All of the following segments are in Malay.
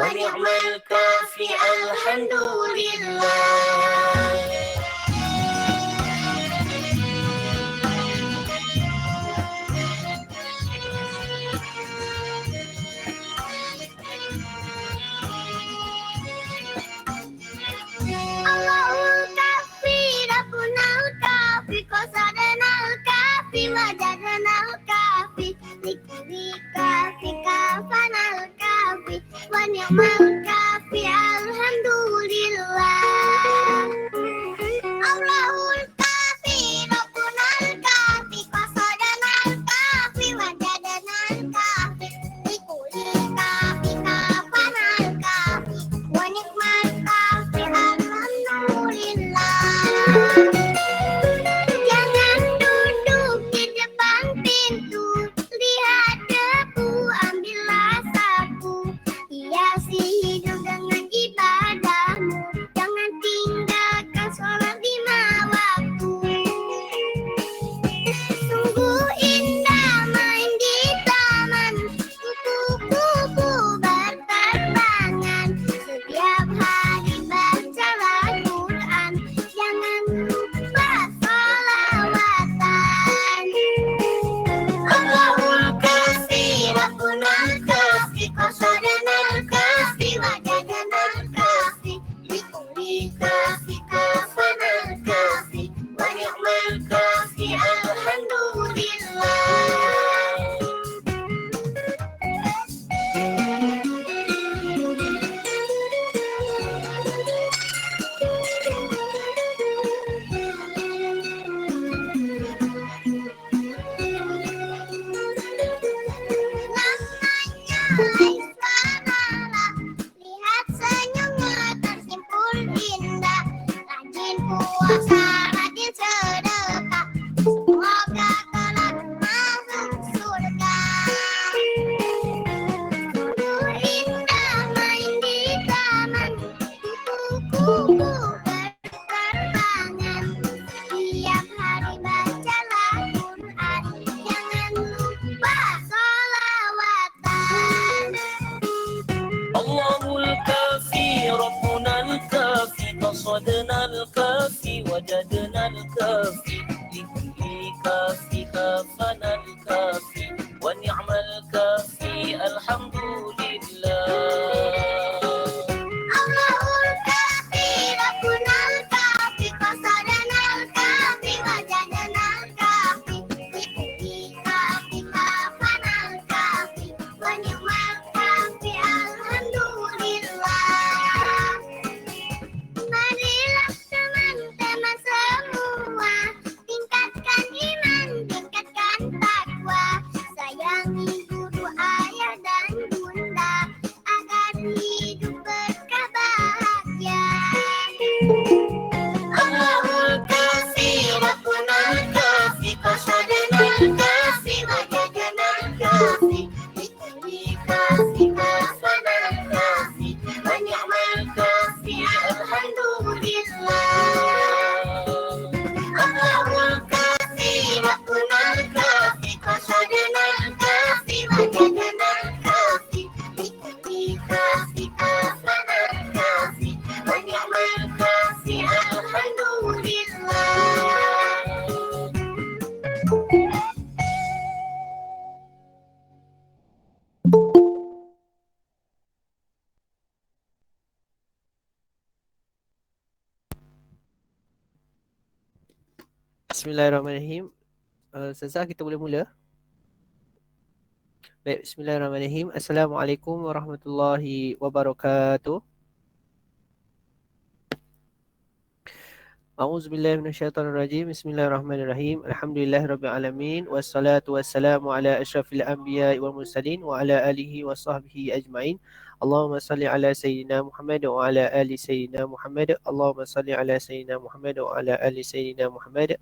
ونعم الكافي الحمد لله. Allahul kafi, Rabbunal kafi, qasadanal kafi, wajadanal kafi, likuli kafi, kafanal kafi, wa ni'mal kafi, alhamdulillah. Allahul kafi, Rabbunal kafi, qasadanal kafi, wajadanal kafi, likuli kafi, kafanal kafi, wa ni'mal kafi, alhamdulillah. Jangan duduk di depan pintu, lihat debu, ambillah sapu, hiasi hidup dengan ibadahmu, jangan tinggalkan sholat 5 waktu. Sungguh indah main di taman, kupu-kupu berterbangan, setiap hari bacalah Quran, jangan lupa sholawatan. Allahul kafi, Rabbunal kafi, qasadanal kafi, wajadanal kafi, likuli kafi, kafanal kafi, wa ni'mal kafi, alhamdulillah. Namanya lihat senyumnya tersimpul indah, rajin puasa, rajin sedekah, semoga kelak masuk surga. Sungguh indah main di taman, kupu-kupu berterbangan, setiap hari bacalah Quran, jangan lupa sholawatan. Allahul kafi, Rabbunal kafi, qasadnal kafi, wajadnal kafi, likuli kafi, kafanal kafi, wa ni'mal kafi, alhamdulillah. Allahul kafi, Rabbunal kafi, qasadanal kafi, wajadanal kafi, likuli kafi, kafanal kafi, wa ni'mal kafi, alhamdulillah. Marilah teman-teman semua, tingkatkan iman, tingkatkan takwa, sayangi guru, ayah dan bunda, agar hidup berkah bahagia. Allahul kafi, Rabbunal kafi, qasadanal kafi, wajadanal kafi, likuli kafi, kafanal kafi, wa ni'mal kafi, alhamdulillah. Allahul kafi, Rabbunal kafi, qasadanal kafi, wajadanal kafi, likuli kafi, kafanal kafi, wa ni'mal kafi, alhamdulillah. Bismillahirrahmanirrahim. Ustazah, kita boleh mula? Baik, bismillahirrahmanirrahim. Assalamualaikum warahmatullahi wabarakatuh. A'udzubillahi minasyaitonirrajim. Bismillahirrahmanirrahim. Alhamdulillahirabbil alamin, wassalatu wassalamu ala asyrafil anbiya'i wal mursalin wa ala alihi washabbihi ajmain. Allahumma salli ala sayyidina Muhammad wa ala ali sayyidina Muhammad. Allahumma salli ala sayyidina Muhammad wa ala ali sayyidina Muhammad.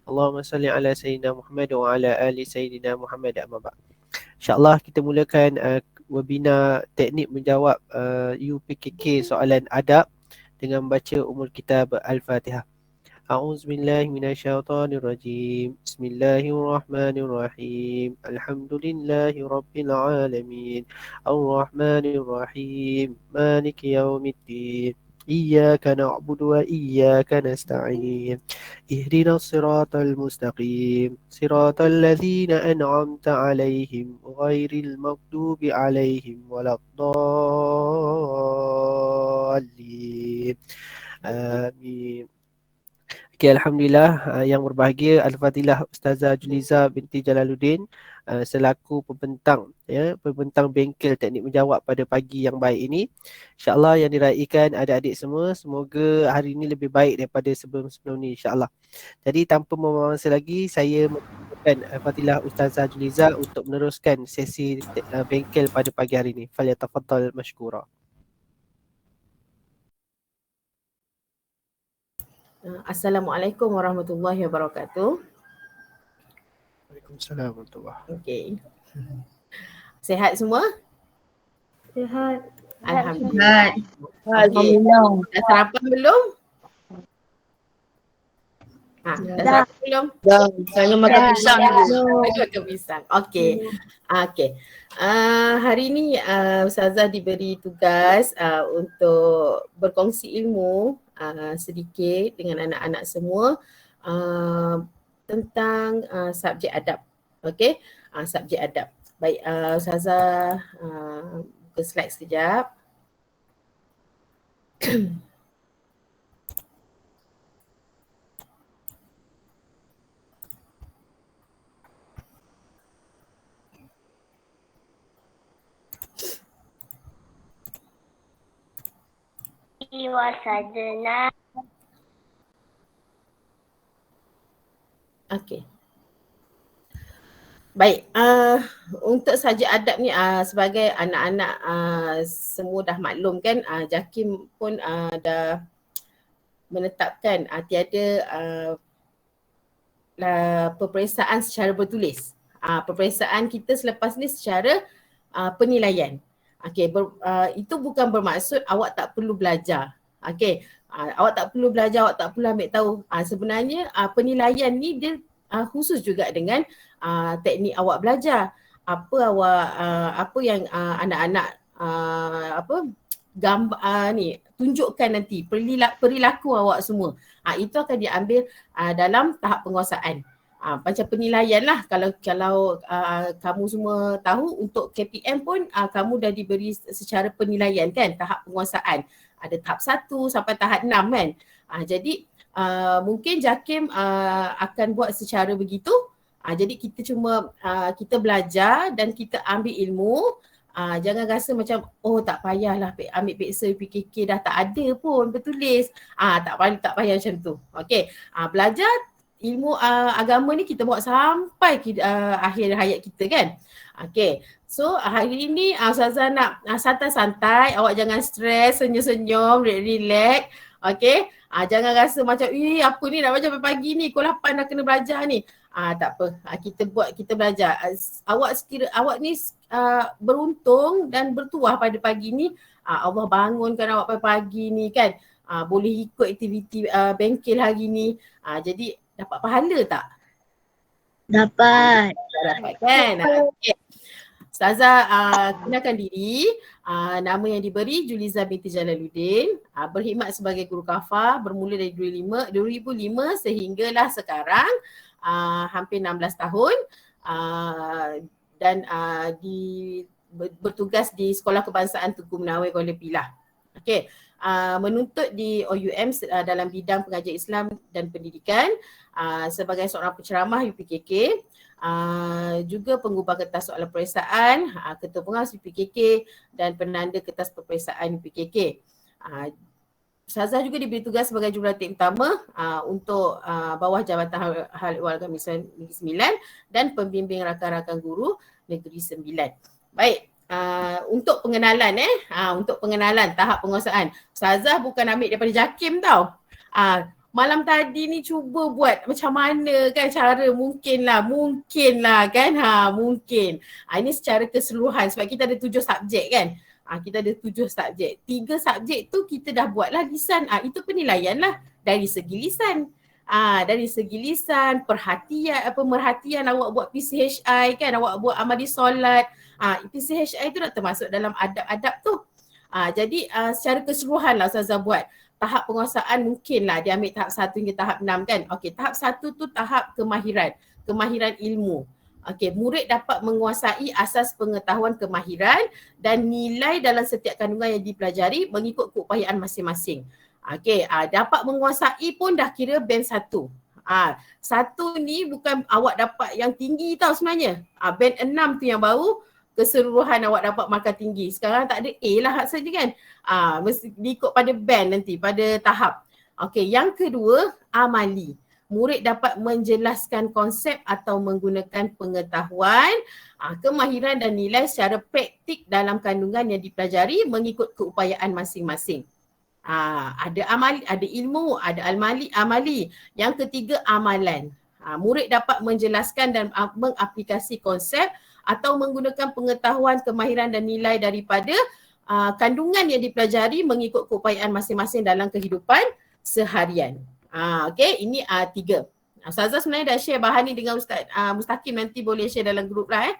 Allahumma salli ala sayyidina Muhammad wa ala ali sayyidina Muhammad. Amma ba'd. InsyaAllah kita mulakan webinar teknik menjawab UPKK soalan adab dengan membaca umul kitab Al-Fatihah. أعوذ بالله من الشيطان الرجيم. بسم الله الرحمن الرحيم. الحمد لله رب العالمين الرحمن الرحيم مالك يوم الدين إياك نعبد وإياك نستعين اهدنا الصراط المستقيم صراط الذين أنعمت عليهم غير المغضوب عليهم ولا الضالين آمين. Okay, Alhamdulillah, yang berbahagia Al-Fadilah Ustazah Juliza binti Jalaluddin selaku pembentang pembentang bengkel teknik menjawab pada pagi yang baik ini. InsyaAllah yang diraikan adik-adik semua, semoga hari ini lebih baik daripada sebelum-sebelum ni, insyaAllah. Jadi tanpa membuang masa lagi, saya mempersilakan Al-Fadilah Ustazah Juliza untuk meneruskan sesi bengkel pada pagi hari ini. Falyatafaddal mashkura. Assalamualaikum warahmatullahi wabarakatuh. Waalaikumsalam warahmatullahi. Okey. Sehat semua? Sihat. Alhamdulillah. Alhamdulillah. Dah sarapan belum? Dah sarapan belum? Dah, saya makan pisang dulu. Makan pisang. Okey. Okey. Hari ni Ustazah diberi tugas untuk berkongsi ilmu sedikit dengan anak-anak semua tentang subjek adab. Okey, subjek adab. Baik, Ustazah buka slide sekejap. Wasadna. Okey. Baik, untuk subjek adab ni sebagai anak-anak semua dah maklum kan, JAKIM pun dah menetapkan tiada peperiksaan secara bertulis. Peperiksaan kita selepas ni secara penilaian. Okey, itu bukan bermaksud awak tak perlu belajar. Okey, awak tak perlu belajar, awak tak perlu ambil tahu. Sebenarnya penilaian ni dia khusus juga dengan teknik awak belajar. Apa yang anak-anak gambar ni tunjukkan nanti perilaku awak semua. Itu akan diambil dalam tahap penguasaan. Macam penilaian lah, kalau kamu semua tahu untuk KPM pun kamu dah diberi secara penilaian kan, tahap penguasaan. Ada tahap 1 sampai tahap 6 kan. Jadi mungkin JAKIM akan buat secara begitu. Jadi kita cuma kita belajar dan kita ambil ilmu. Jangan rasa macam tak payahlah ambil peksa PKK dah tak ada pun bertulis. Tak payah macam tu. Okey. Belajar ilmu agama ni kita bawa sampai akhir hayat kita kan. Okay, so hari ni Ustazah nak santai-santai, awak jangan stres, senyum-senyum, relax. Okay, jangan rasa macam apa ni nak belajar pagi ni, pukul 8 dah kena belajar ni. Tak apa, kita belajar. Awak ni beruntung dan bertuah pada pagi ni. Allah bangunkan awak pada pagi ni kan. Boleh ikut aktiviti bengkel hari ni. Jadi dapat pahala tak? Dapat. Dapat kan? Okay. Ustazah kenalkan diri. Nama yang diberi Juliza binti Jalaluddin. Berkhidmat sebagai guru kafah bermula dari 2005 sehinggalah sekarang. Hampir 16 tahun. Dan bertugas di Sekolah Kebangsaan Tunku Menawai Kuala Pilah. Okey. Menuntut di OUM dalam bidang pengajian Islam dan pendidikan sebagai seorang penceramah UPKK, juga pengubah kertas soalan peperiksaan, ketua pengawas UPKK dan penanda kertas peperiksaan UPKK. Ustazah juga diberi tugas sebagai jurulatih utama untuk bawah Jabatan Hal Ehwal Agama Negeri Sembilan dan pembimbing rakan-rakan guru Negeri Sembilan. Baik. Untuk pengenalan untuk pengenalan tahap penguasaan. Ustazah bukan ambil daripada JAKIM tau. Malam tadi ni cuba buat macam mana kan cara mungkin lah kan mungkin. Ini secara keseluruhan sebab kita ada 7 subjek kan. Kita ada 7 subjek. 3 subjek tu kita dah buatlah lisan. Itu penilaian lah dari segi lisan. Dari segi lisan, pemerhatian awak buat PCHI kan, awak buat amali solat. PCHI tu dah termasuk dalam adab-adab tu. Jadi secara keseluruhan lah Ustazah buat. Tahap penguasaan mungkinlah dia ambil tahap 1 hingga tahap 6 kan. Okey, tahap 1 tu tahap kemahiran ilmu. Okey, murid dapat menguasai asas pengetahuan kemahiran dan nilai dalam setiap kandungan yang dipelajari mengikut keupayaan masing-masing. Okey, dapat menguasai pun dah kira band 1. 1 ni bukan awak dapat yang tinggi tau sebenarnya. Band 6 tu yang baru keseluruhan awak dapat markah tinggi. Sekarang tak ada A lah saja kan. Mesti diikut pada band nanti, pada tahap. Okey, yang kedua, amali. Murid dapat menjelaskan konsep atau menggunakan pengetahuan, kemahiran dan nilai secara praktik dalam kandungan yang dipelajari mengikut keupayaan masing-masing. Ada amali, ada ilmu, ada amali. Yang ketiga, amalan. Murid dapat menjelaskan dan mengaplikasi konsep atau menggunakan pengetahuan, kemahiran dan nilai daripada kandungan yang dipelajari mengikut keupayaan masing-masing dalam kehidupan seharian. Okey, ini 3. Ustazah sebenarnya dah share bahan ni dengan Ustaz Mustaqim, nanti boleh share dalam grup lah.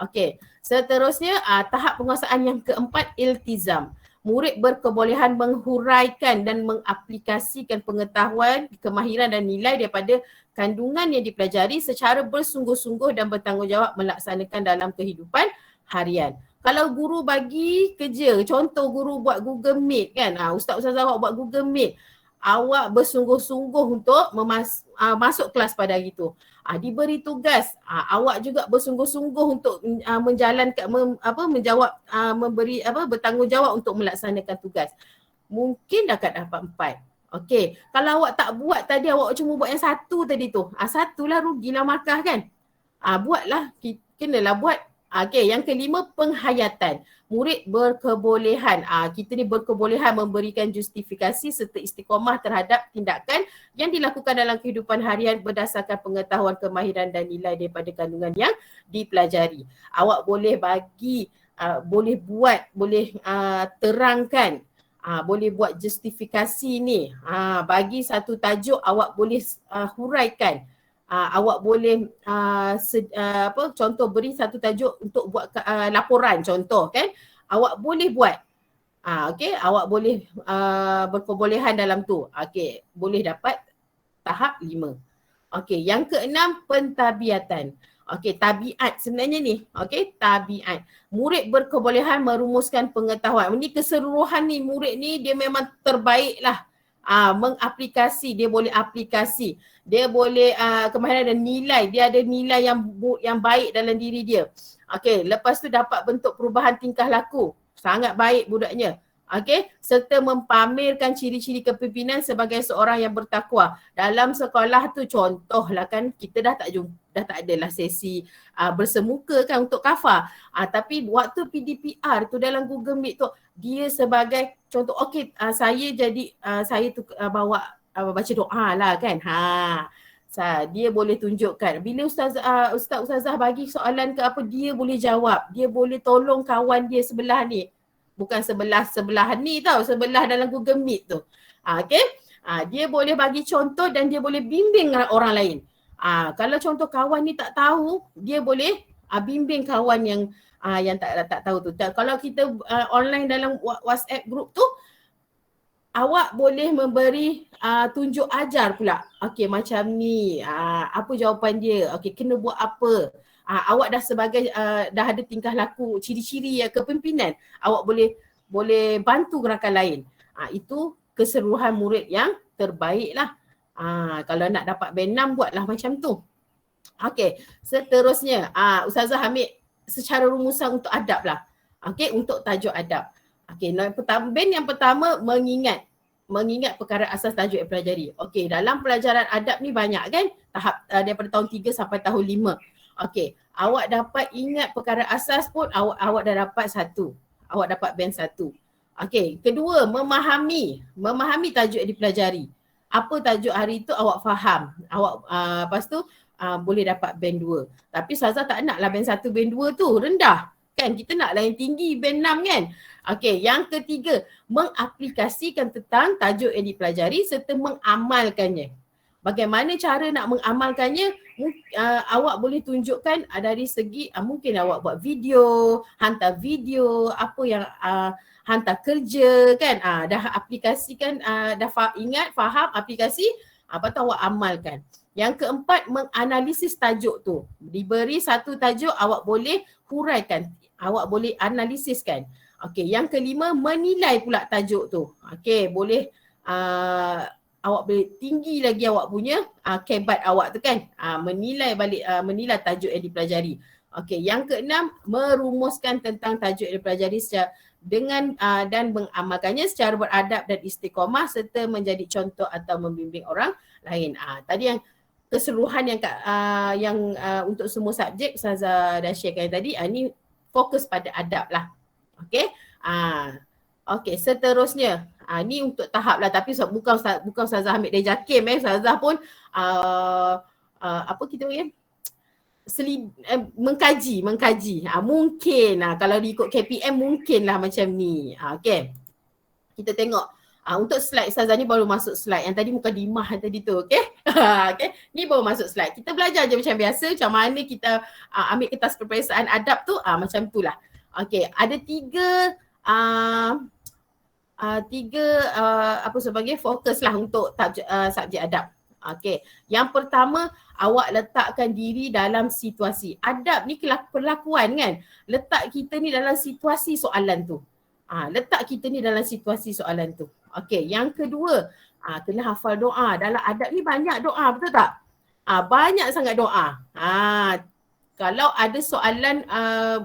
Okey, seterusnya tahap penguasaan yang keempat, iltizam. Murid berkebolehan menghuraikan dan mengaplikasikan pengetahuan, kemahiran dan nilai daripada kandungan yang dipelajari secara bersungguh-sungguh dan bertanggungjawab melaksanakan dalam kehidupan harian. Kalau guru bagi kerja, contoh guru buat Google Meet kan, ustaz-ustazah awak buat Google Meet, awak bersungguh-sungguh untuk masuk kelas pada hari itu. Diberi tugas, awak juga bersungguh-sungguh untuk menjalankan bertanggungjawab untuk melaksanakan tugas. Mungkin dapat 4. Okey, kalau awak tak buat tadi, awak cuma buat yang 1 tadi tu. 1 lah, rugilah markah kan. Buatlah, kenalah buat. Okey, yang kelima, penghayatan. Murid berkebolehan, kita ni berkebolehan memberikan justifikasi serta istiqamah terhadap tindakan yang dilakukan dalam kehidupan harian berdasarkan pengetahuan, kemahiran dan nilai daripada kandungan yang dipelajari. Awak boleh bagi, boleh buat, boleh terangkan, boleh buat justifikasi ni. Bagi satu tajuk awak boleh huraikan. Awak boleh contoh beri satu tajuk untuk buat laporan contoh kan, awak boleh buat. Okey, awak boleh berkebolehan dalam tu. Okey, boleh dapat tahap 5. Okey, yang keenam, pentabiatan. Okey, tabiat sebenarnya ni. Okey, tabiat. Murid berkebolehan merumuskan pengetahuan. Ini keseluruhan ni, murid ni dia memang terbaik lah. Mengaplikasi, dia boleh aplikasi, dia boleh kemahiran dan nilai, dia ada nilai yang baik dalam diri dia. Okey, lepas tu dapat bentuk perubahan tingkah laku, sangat baik budaknya. Okey, serta mempamerkan ciri-ciri kepimpinan sebagai seorang yang bertakwa. Dalam sekolah tu contohlah kan, kita dah tak adalah sesi bersemuka kan untuk kafar. Tapi waktu PDPR tu dalam Google Meet tu, dia sebagai contoh, okey, saya tu bawa baca doa lah kan. Dia boleh tunjukkan. Bila ustazah bagi soalan ke apa, dia boleh jawab. Dia boleh tolong kawan dia sebelah ni. Bukan sebelah ni tau, sebelah dalam Google Meet tu. Okey. Dia boleh bagi contoh dan dia boleh bimbing orang lain. Kalau contoh kawan ni tak tahu, dia boleh bimbing kawan yang tak tahu tu. Kalau kita online dalam WhatsApp group tu, awak boleh memberi tunjuk ajar pula. Okey, macam ni. Apa jawapan dia? Okey, kena buat apa? Awak dah sebagai dah ada tingkah laku, ciri-ciri kepimpinan. Awak boleh bantu gerakan lain. Itu keseluruhan murid yang terbaik lah. Kalau nak dapat band 6, buatlah macam tu. Okey, seterusnya Ustazah ambil secara rumusan untuk adab lah. Okey, untuk tajuk adab. Okey, band yang pertama mengingat perkara asas tajuk yang pelajari. Okey, dalam pelajaran adab ni banyak kan? Tahap daripada tahun 3 sampai tahun 5. Okey, awak dapat ingat perkara asas pun awak dah dapat 1. Awak dapat band 1. Okey, kedua, memahami tajuk yang dipelajari. Apa tajuk hari itu awak faham. Awak lepas tu boleh dapat band 2. Tapi Ustazah tak naklah band 1, band 2 tu rendah. Kan kita naklah yang tinggi, band 6 kan. Okey, yang ketiga, mengaplikasikan tentang tajuk yang dipelajari serta mengamalkannya. Bagaimana cara nak mengamalkannya? Awak boleh tunjukkan dari segi mungkin awak buat video, hantar video, apa yang hantar kerja kan. Dah aplikasikan, dah ingat, faham aplikasi, apa tu awak amalkan. Yang keempat, menganalisis tajuk tu. Diberi satu tajuk, awak boleh huraikan, awak boleh analisiskan. Okey, yang kelima, menilai pula tajuk tu. Okey, boleh awak boleh tinggi lagi awak punya kebat awak tu kan. Menilai balik, menilai tajuk yang dipelajari. Okey, yang keenam, merumuskan tentang tajuk yang dipelajari secara dengan dan mengamalkannya secara beradab dan istiqamah serta menjadi contoh atau membimbing orang lain. Tadi yang keseluruhan yang untuk semua subjek Ustazah dah sharekan tadi, ni fokus pada adab lah. Okey. Okey, seterusnya ni untuk tahap lah, tapi bukan Ustazah ambil dari JAKIM. Ustazah pun apa kita panggil, mengkaji. Mungkin kalau diikut KPM mungkinlah macam ni. Okey. Kita tengok untuk slide Ustazah ni baru masuk slide yang tadi mukadimah tadi tu. Okey. Okey. Ni baru masuk slide. Kita belajar je macam biasa macam mana kita ambil kertas peperiksaan adab tu, macam itulah. Okey, ada tiga apa sebagai fokus lah untuk subjek adab. Okey, yang pertama, awak letakkan diri dalam situasi. Adab ni perlakuan kan. Letak kita ni dalam situasi soalan tu. Letak kita ni dalam situasi soalan tu. Okey, yang kedua, kena hafal doa. Dalam adab ni banyak doa, betul tak? Banyak sangat doa. Kalau ada soalan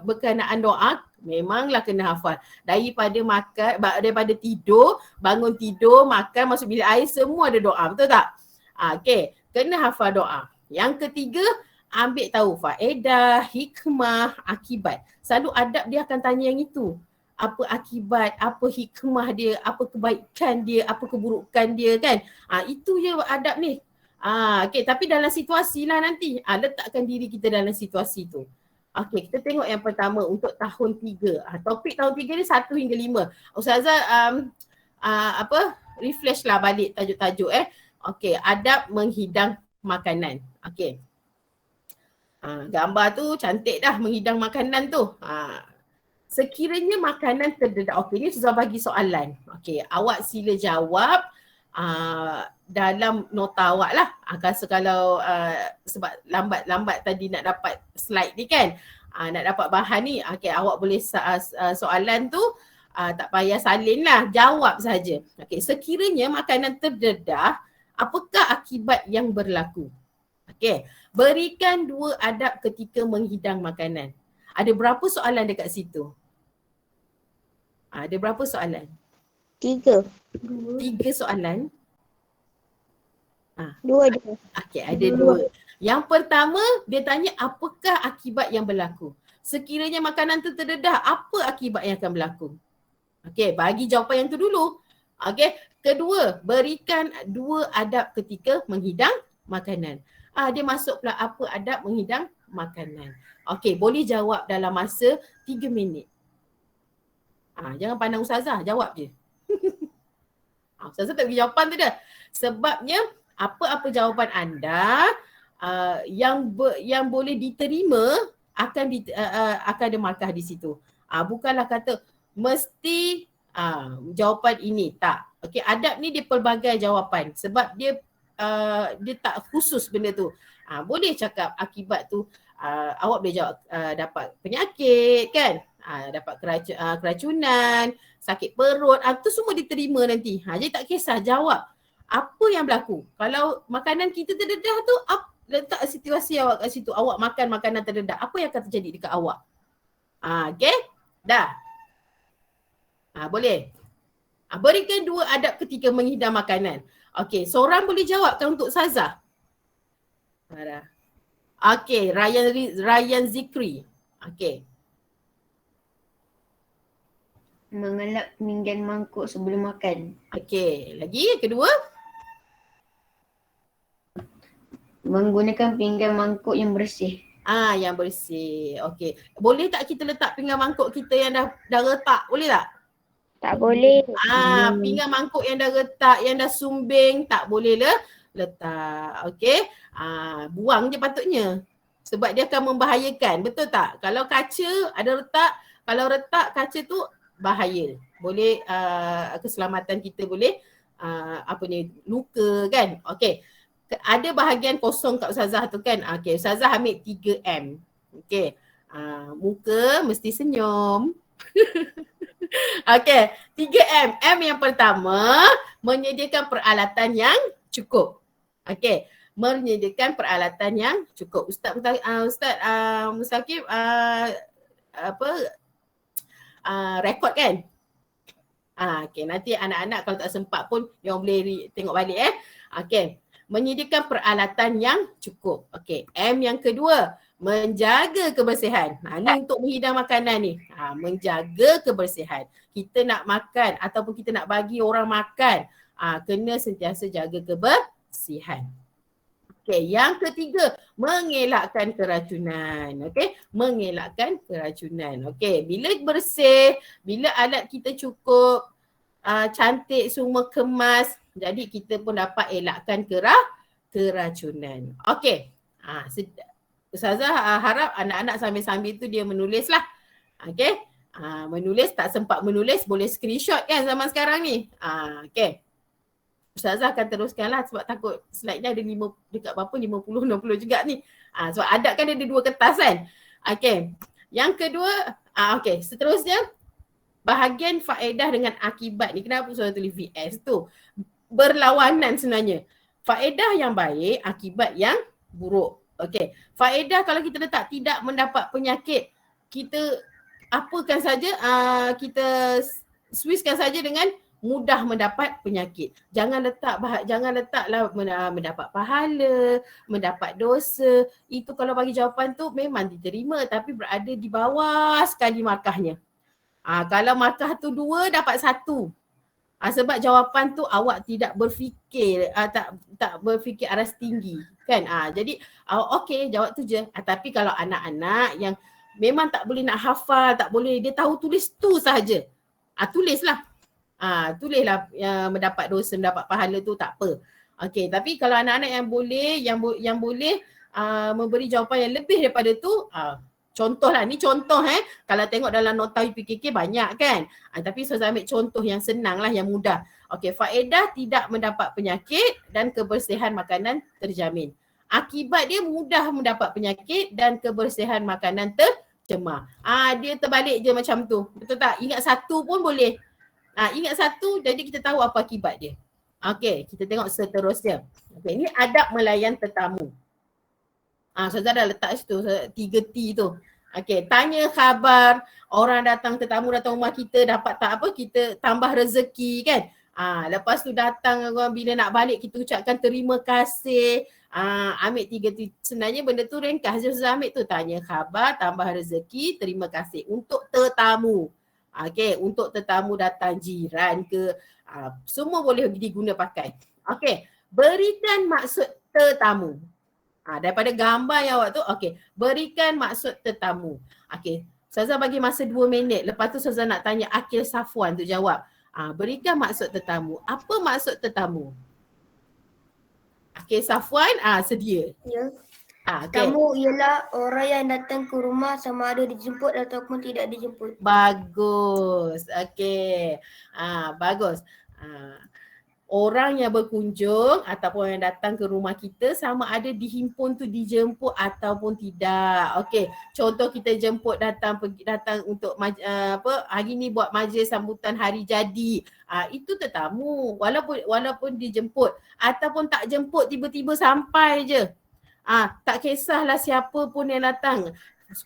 berkenaan doa, memanglah kena hafal. Daripada tidur, bangun tidur, makan, masuk bilik air, semua ada doa, betul tak? Okey, kena hafal doa. Yang ketiga, ambil tahu faedah, hikmah, akibat. Selalu adab dia akan tanya yang itu. Apa akibat, apa hikmah dia, apa kebaikan dia, apa keburukan dia kan. Itu je adab ni. Okey, tapi dalam situasi lah nanti. Letakkan diri kita dalam situasi tu. Okey, kita tengok yang pertama untuk tahun 3. Topik tahun 3 ni 1 hingga 5. Ustazah refresh lah balik tajuk-tajuk Okey, adab menghidang makanan. Okey. Gambar tu cantik dah, menghidang makanan tu. Sekiranya makanan terdedah. Okey, ni Ustazah bagi soalan. Okey, awak sila jawab dalam nota awak lah. Kalau sebab lambat tadi nak dapat slide ni kan. Nak dapat bahan ni. Okey, awak boleh soalan tu tak payah salin lah. Jawab saja. Okey, sekiranya makanan terdedah, apakah akibat yang berlaku? Okey, berikan 2 adab ketika menghidang makanan. Ada berapa soalan dekat situ? Ada berapa soalan? 3. 3 soalan. 2 je. Okey, ada 2. Yang pertama, dia tanya apakah akibat yang berlaku. Sekiranya makanan tu terdedah, apa akibat yang akan berlaku? Okey, bagi jawapan yang tu dulu. Okey, kedua, berikan 2 adab ketika menghidang makanan. Dia masuk pula apa adab menghidang makanan. Okey, boleh jawab dalam masa 3 minit. Jangan pandang Ustazah, jawab je. Ustazah tak bagi jawapan tu dah. Sebabnya apa-apa jawapan anda yang boleh diterima akan ada markah di situ. Bukanlah kata mesti jawapan ini, tak. Okey, adab ni dia pelbagai jawapan sebab dia tak khusus benda tu. Boleh cakap akibat tu awak boleh jawab dapat penyakit kan, dapat keracunan, sakit perut, tu semua diterima nanti. Jadi tak kisah, jawab apa yang berlaku. Kalau makanan kita terdedah tu, letak situasi awak kat situ. Awak makan makanan terdedah, apa yang akan terjadi dekat awak? Okey? Dah. Boleh. Berikan 2 adab ketika menghidang makanan. Okey, seorang boleh jawabkan untuk Ustazah. Okey, Ryan Zikri. Okey. Mengelak pinggan mangkuk sebelum makan. Okey, lagi yang kedua. Menggunakan pinggan mangkuk yang bersih. Yang bersih. Okey. Boleh tak kita letak pinggan mangkuk kita yang dah retak? Boleh tak? Tak boleh. Pinggan mangkuk yang dah retak, yang dah sumbing, tak boleh letak. Okey. Buang je patutnya. Sebab dia akan membahayakan. Betul tak? Kalau kaca ada retak, kalau retak kaca tu bahaya. Boleh keselamatan kita boleh luka kan. Okey. Ada bahagian kosong kat Ustazah tu kan. Okey, Ustazah ambil 3M. Okey. Muka mesti senyum. Okey, 3M. M yang pertama, menyediakan peralatan yang cukup. Okey, menyediakan peralatan yang cukup. Ustaz Mustaqim rekod kan? Okey, nanti anak-anak kalau tak sempat pun dia boleh tengok balik Okey, menyediakan peralatan yang cukup. Okey, M yang kedua, menjaga kebersihan. Ni untuk menghidang makanan ni. Menjaga kebersihan. Kita nak makan ataupun kita nak bagi orang makan, kena sentiasa jaga kebersihan. Okey, yang ketiga, mengelakkan keracunan. Okey, mengelakkan keracunan. Okey, bila bersih, bila alat kita cukup, cantik, semua kemas, jadi kita pun dapat elakkan keracunan. Okey. Ustazah harap anak-anak sambil-sambil tu dia menulis lah. Okey. Menulis, tak sempat menulis boleh screenshot kan zaman sekarang ni. Okey. Ustazah akan teruskan lah sebab takut slide-nya ada dekat berapa 50-60 juga ni. Sebab adab kan ada 2 kertas kan. Okey. Yang kedua, okey, seterusnya bahagian faedah dengan akibat ni. Kenapa Ustazah tulis VS tu? Berlawanan sebenarnya. Faedah yang baik, akibat yang buruk. Okey. Faedah kalau kita letak tidak mendapat penyakit, kita apakan saja, kita switchkan saja dengan mudah mendapat penyakit. Jangan letaklah mendapat pahala, mendapat dosa. Itu kalau bagi jawapan tu memang diterima tapi berada di bawah sekali markahnya. Kalau markah tu 2 dapat 1. Sebab jawapan tu awak tidak berfikir, tak berfikir aras tinggi kan. Jadi okey, jawab tu je. Tapi kalau anak-anak yang memang tak boleh nak hafal, tak boleh, dia tahu tulis tu sahaja, tulislah. Tulislah mendapat dosa, mendapat pahala tu tak apa. Okey, tapi kalau anak-anak yang boleh memberi jawapan yang lebih daripada tu, contohlah, ni contoh kalau tengok dalam nota UPKK banyak kan. Tapi saya ambil contoh yang senang lah, yang mudah. Okey, faedah tidak mendapat penyakit dan kebersihan makanan terjamin. Akibat dia mudah mendapat penyakit dan kebersihan makanan tercemar. Dia terbalik je macam tu. Betul tak? Ingat satu pun boleh. Ingat satu, jadi kita tahu apa akibat dia. Okey, kita tengok seterusnya. Okey, ini adab melayan tetamu. Ustazah dah letak situ 3T tu. Okey, tanya khabar, orang datang, tetamu datang rumah kita, dapat tak apa, kita tambah rezeki kan. Lepas tu datang orang, bila nak balik kita ucapkan terima kasih. Ambil 3T. Sebenarnya benda tu ringkas je Ustazah ambil tu. Tanya khabar, tambah rezeki, terima kasih. Untuk tetamu. Okey, untuk tetamu datang, jiran ke, semua boleh diguna pakai. Okey, berikan maksud tetamu. Daripada gambar yang awak tu, okey, berikan maksud tetamu. Okey, Ustazah bagi masa 2 minit. Lepas tu Ustazah nak tanya Akil Safwan tu jawab. Berikan maksud tetamu. Apa maksud tetamu? Akil Safwan, sedia. Ya. Okay. Tamu ialah orang yang datang ke rumah sama ada dijemput ataupun tidak dijemput. Bagus. Okey. Bagus. Orang yang berkunjung ataupun yang datang ke rumah kita sama ada dihimpun tu dijemput ataupun tidak. Okey, contoh kita jemput datang untuk hari ni buat majlis sambutan hari jadi. Itu tetamu walaupun dijemput ataupun tak jemput, tiba-tiba sampai je. Tak kisahlah siapa pun yang datang.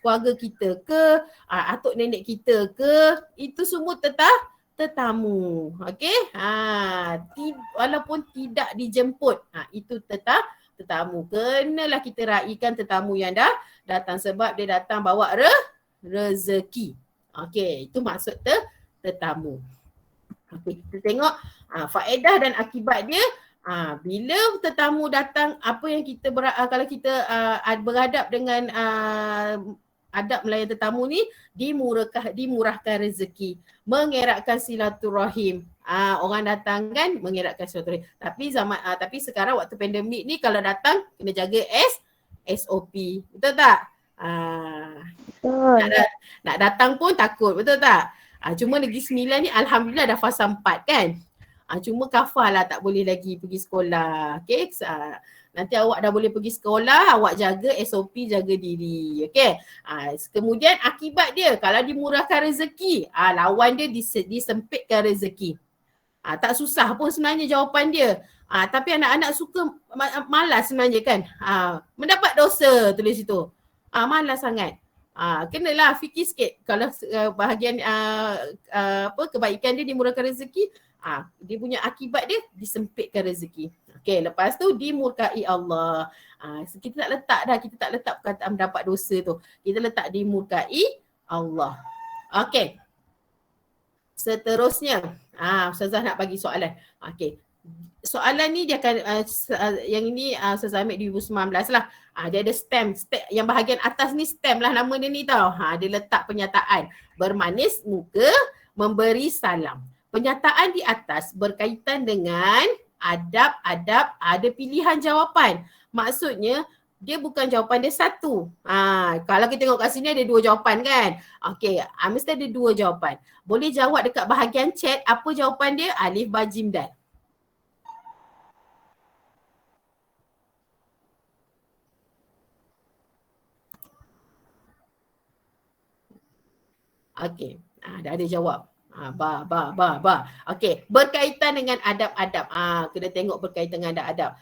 Keluarga kita ke, atuk nenek kita ke, itu semua tetamu. Okey? Walaupun tidak dijemput, itu tetamu. Kenalah kita raikan tetamu yang dah datang sebab dia datang bawa rezeki. Okey, itu maksud tetamu. Okey, kita tengok faedah dan akibat dia. Bila tetamu datang, apa yang kita kalau kita beradab dengan adab melayan tetamu ni dimurahkan rezeki, mengeratkan silaturahim. Orang datang kan mengeratkan silaturahim. Tapi sekarang waktu pandemik ni kalau datang kena jaga SOP. Betul tak? Betul. Nak datang pun takut, betul tak? Cuma Negeri Sembilan ni alhamdulillah dah fasa 4 kan. Cuma kafah lah tak boleh lagi pergi sekolah. Okay. Nanti awak dah boleh pergi sekolah, awak jaga SOP, jaga diri. Okay. Kemudian akibat dia, kalau dimurahkan rezeki, lawan dia disempitkan rezeki. Tak susah pun sebenarnya jawapan dia. Tapi anak-anak suka malas sebenarnya kan. Mendapat dosa tulis situ. Malas sangat. Kenalah fikir sikit kalau bahagian kebaikan dia dimurahkan rezeki, dia punya akibat dia disempitkan rezeki. Okey, lepas tu dimurkai Allah. Kita tak letak perkataan mendapat dosa tu. Kita letak dimurkai Allah. Okey. Seterusnya, Ustazah nak bagi soalan. Okey. Soalan ni dia akan yang ini Ustazah ambil 2019 lah. Dia ada stem yang bahagian atas ni stem lah nama dia ni tau. Dia letak pernyataan bermanis muka, memberi salam. Pernyataan di atas berkaitan dengan adab-adab, ada pilihan jawapan. Maksudnya dia bukan jawapan dia satu. Kalau kita tengok kat sini ada 2 jawapan kan. Okey, mesti ada 2 jawapan. Boleh jawab dekat bahagian chat apa jawapan dia, alif ba jim dal. Okey, dah ada jawab. Ba. Okey, berkaitan dengan adab-adab. Kena tengok berkaitan dengan adab-adab.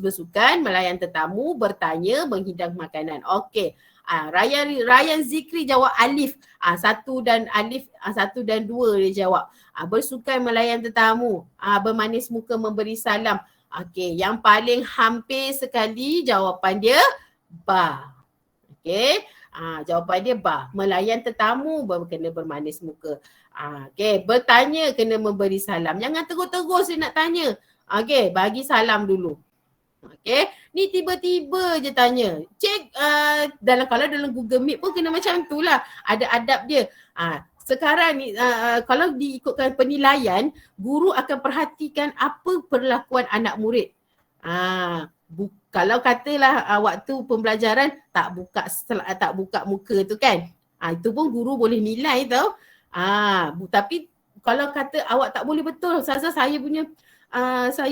Bersukan, melayan tetamu, bertanya, menghidang makanan. Okey. Ryan Zikri jawab alif. 1 dan 2 dia jawab. Bersukan, melayan tetamu, bermanis muka, memberi salam. Okey, yang paling hampir sekali jawapan dia ba. Okey. Jawapan dia ba. Melayan tetamu kena bermanis muka. Okey, bertanya kena memberi salam. Jangan terus-terus dia nak tanya. Okey, bagi salam dulu. Okey, ni tiba-tiba je tanya. Cek kalau dalam Google Meet pun kena macam tu lah. Ada adab dia. Sekarang ni kalau diikutkan penilaian, guru akan perhatikan apa perlakuan anak murid. Kalau katalah waktu pembelajaran tak buka muka tu kan. Itu pun guru boleh nilai tau. Tapi kalau kata awak tak boleh betul, Ustazah saya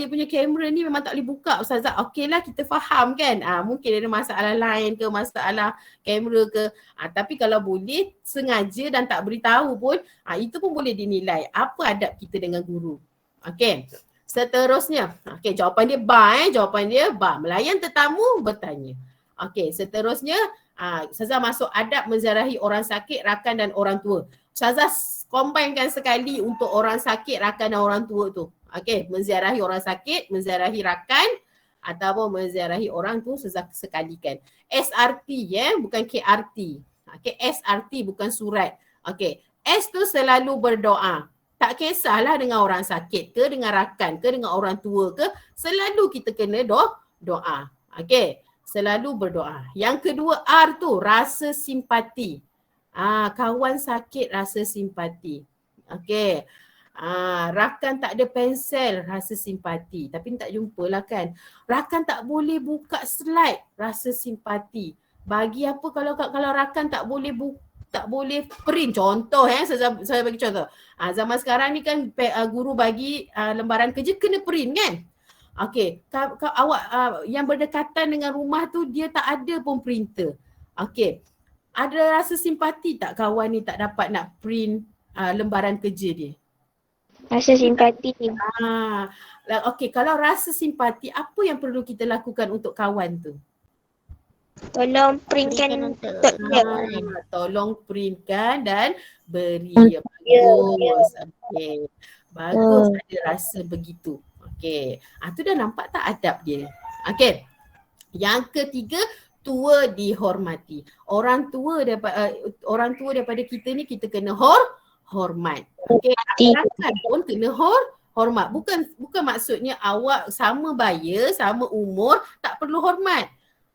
punya kamera ni memang tak boleh buka Ustazah. Okeylah, kita faham kan. Mungkin ada masalah lain ke, masalah kamera ke. Tapi kalau boleh sengaja dan tak beritahu pun, itu pun boleh dinilai. Apa adab kita dengan guru. Okey. Seterusnya, okey, jawapan dia ba. Jawapan dia ba. Melayan tetamu, bertanya. Okey, seterusnya, Ustazah masuk adab menziarahi orang sakit, rakan dan orang tua. Ustazah combinekan sekali untuk orang sakit, rakan dan orang tua tu. Okey, menziarahi orang sakit, menziarahi rakan ataupun menziarahi orang tu sekalikan. SRT bukan KRT. Okey, SRT bukan surat. Okey, S tu selalu berdoa. Tak kisahlah dengan orang sakit ke, dengan rakan ke, dengan orang tua ke, selalu kita kena doa. Okey, selalu berdoa. Yang kedua R tu rasa simpati. Kawan sakit rasa simpati. Okey. Rakan tak ada pensel rasa simpati. Tapi tak jumpalah kan. Rakan tak boleh buka slide rasa simpati. Bagi apa kalau rakan tak boleh print. Contoh saya bagi contoh. Zaman sekarang ni kan guru bagi lembaran kerja kena print kan. Okey, awak yang berdekatan dengan rumah tu dia tak ada pun printer. Okey. Ada rasa simpati tak kawan ni tak dapat nak print lembaran kerja dia? Rasa simpati. Okey, kalau rasa simpati, apa yang perlu kita lakukan untuk kawan tu? Tolong printkan untuk dia. Tolong printkan dan beri. Bagus. Okey. Bagus ada rasa begitu. Okey. Tu dah nampak tak adab dia. Okey. Yang ketiga, tua dihormati. Orang tua daripada kita ni kita kena hormat. Okey, rakan pun kena hormat. Bukan maksudnya awak sama baya, sama umur tak perlu hormat.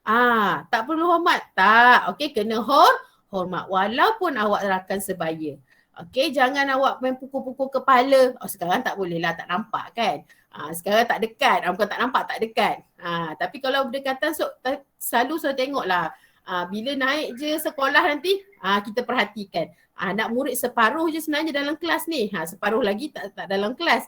Tak perlu hormat. Tak. Okey, kena hormat walaupun awak rakan sebaya. Okey, jangan awak main pukul-pukul kepala. Sekarang tak boleh lah, tak nampak kan. Sekarang tak dekat. Bukan tak nampak, tak dekat. Tapi kalau berdekatan selalu saya tengoklah. Bila naik je sekolah nanti, kita perhatikan. Anak murid separuh je sebenarnya dalam kelas ni. Separuh lagi tak dalam kelas.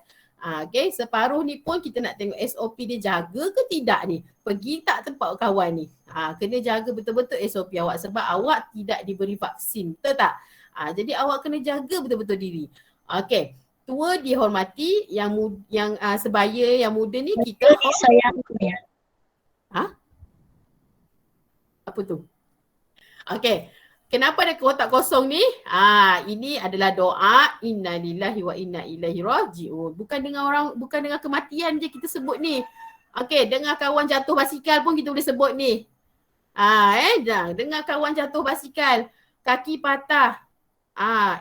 Okay, separuh ni pun kita nak tengok SOP dia jaga ke tidak ni. Pergi tak tempat kawan ni. Kena jaga betul-betul SOP awak sebab awak tidak diberi vaksin. Betul tak? Jadi awak kena jaga betul-betul diri. Okay, tua dihormati, yang sebaya, yang muda ni kita sayang. Apa tu? Okay. Kenapa ada kotak kosong ni? Ini adalah doa innalillahi wa inna ilaihi raji'un. Bukan dengan kematian je kita sebut ni. Okay, dengar kawan jatuh basikal pun kita boleh sebut ni. Dengar kawan jatuh basikal, kaki patah,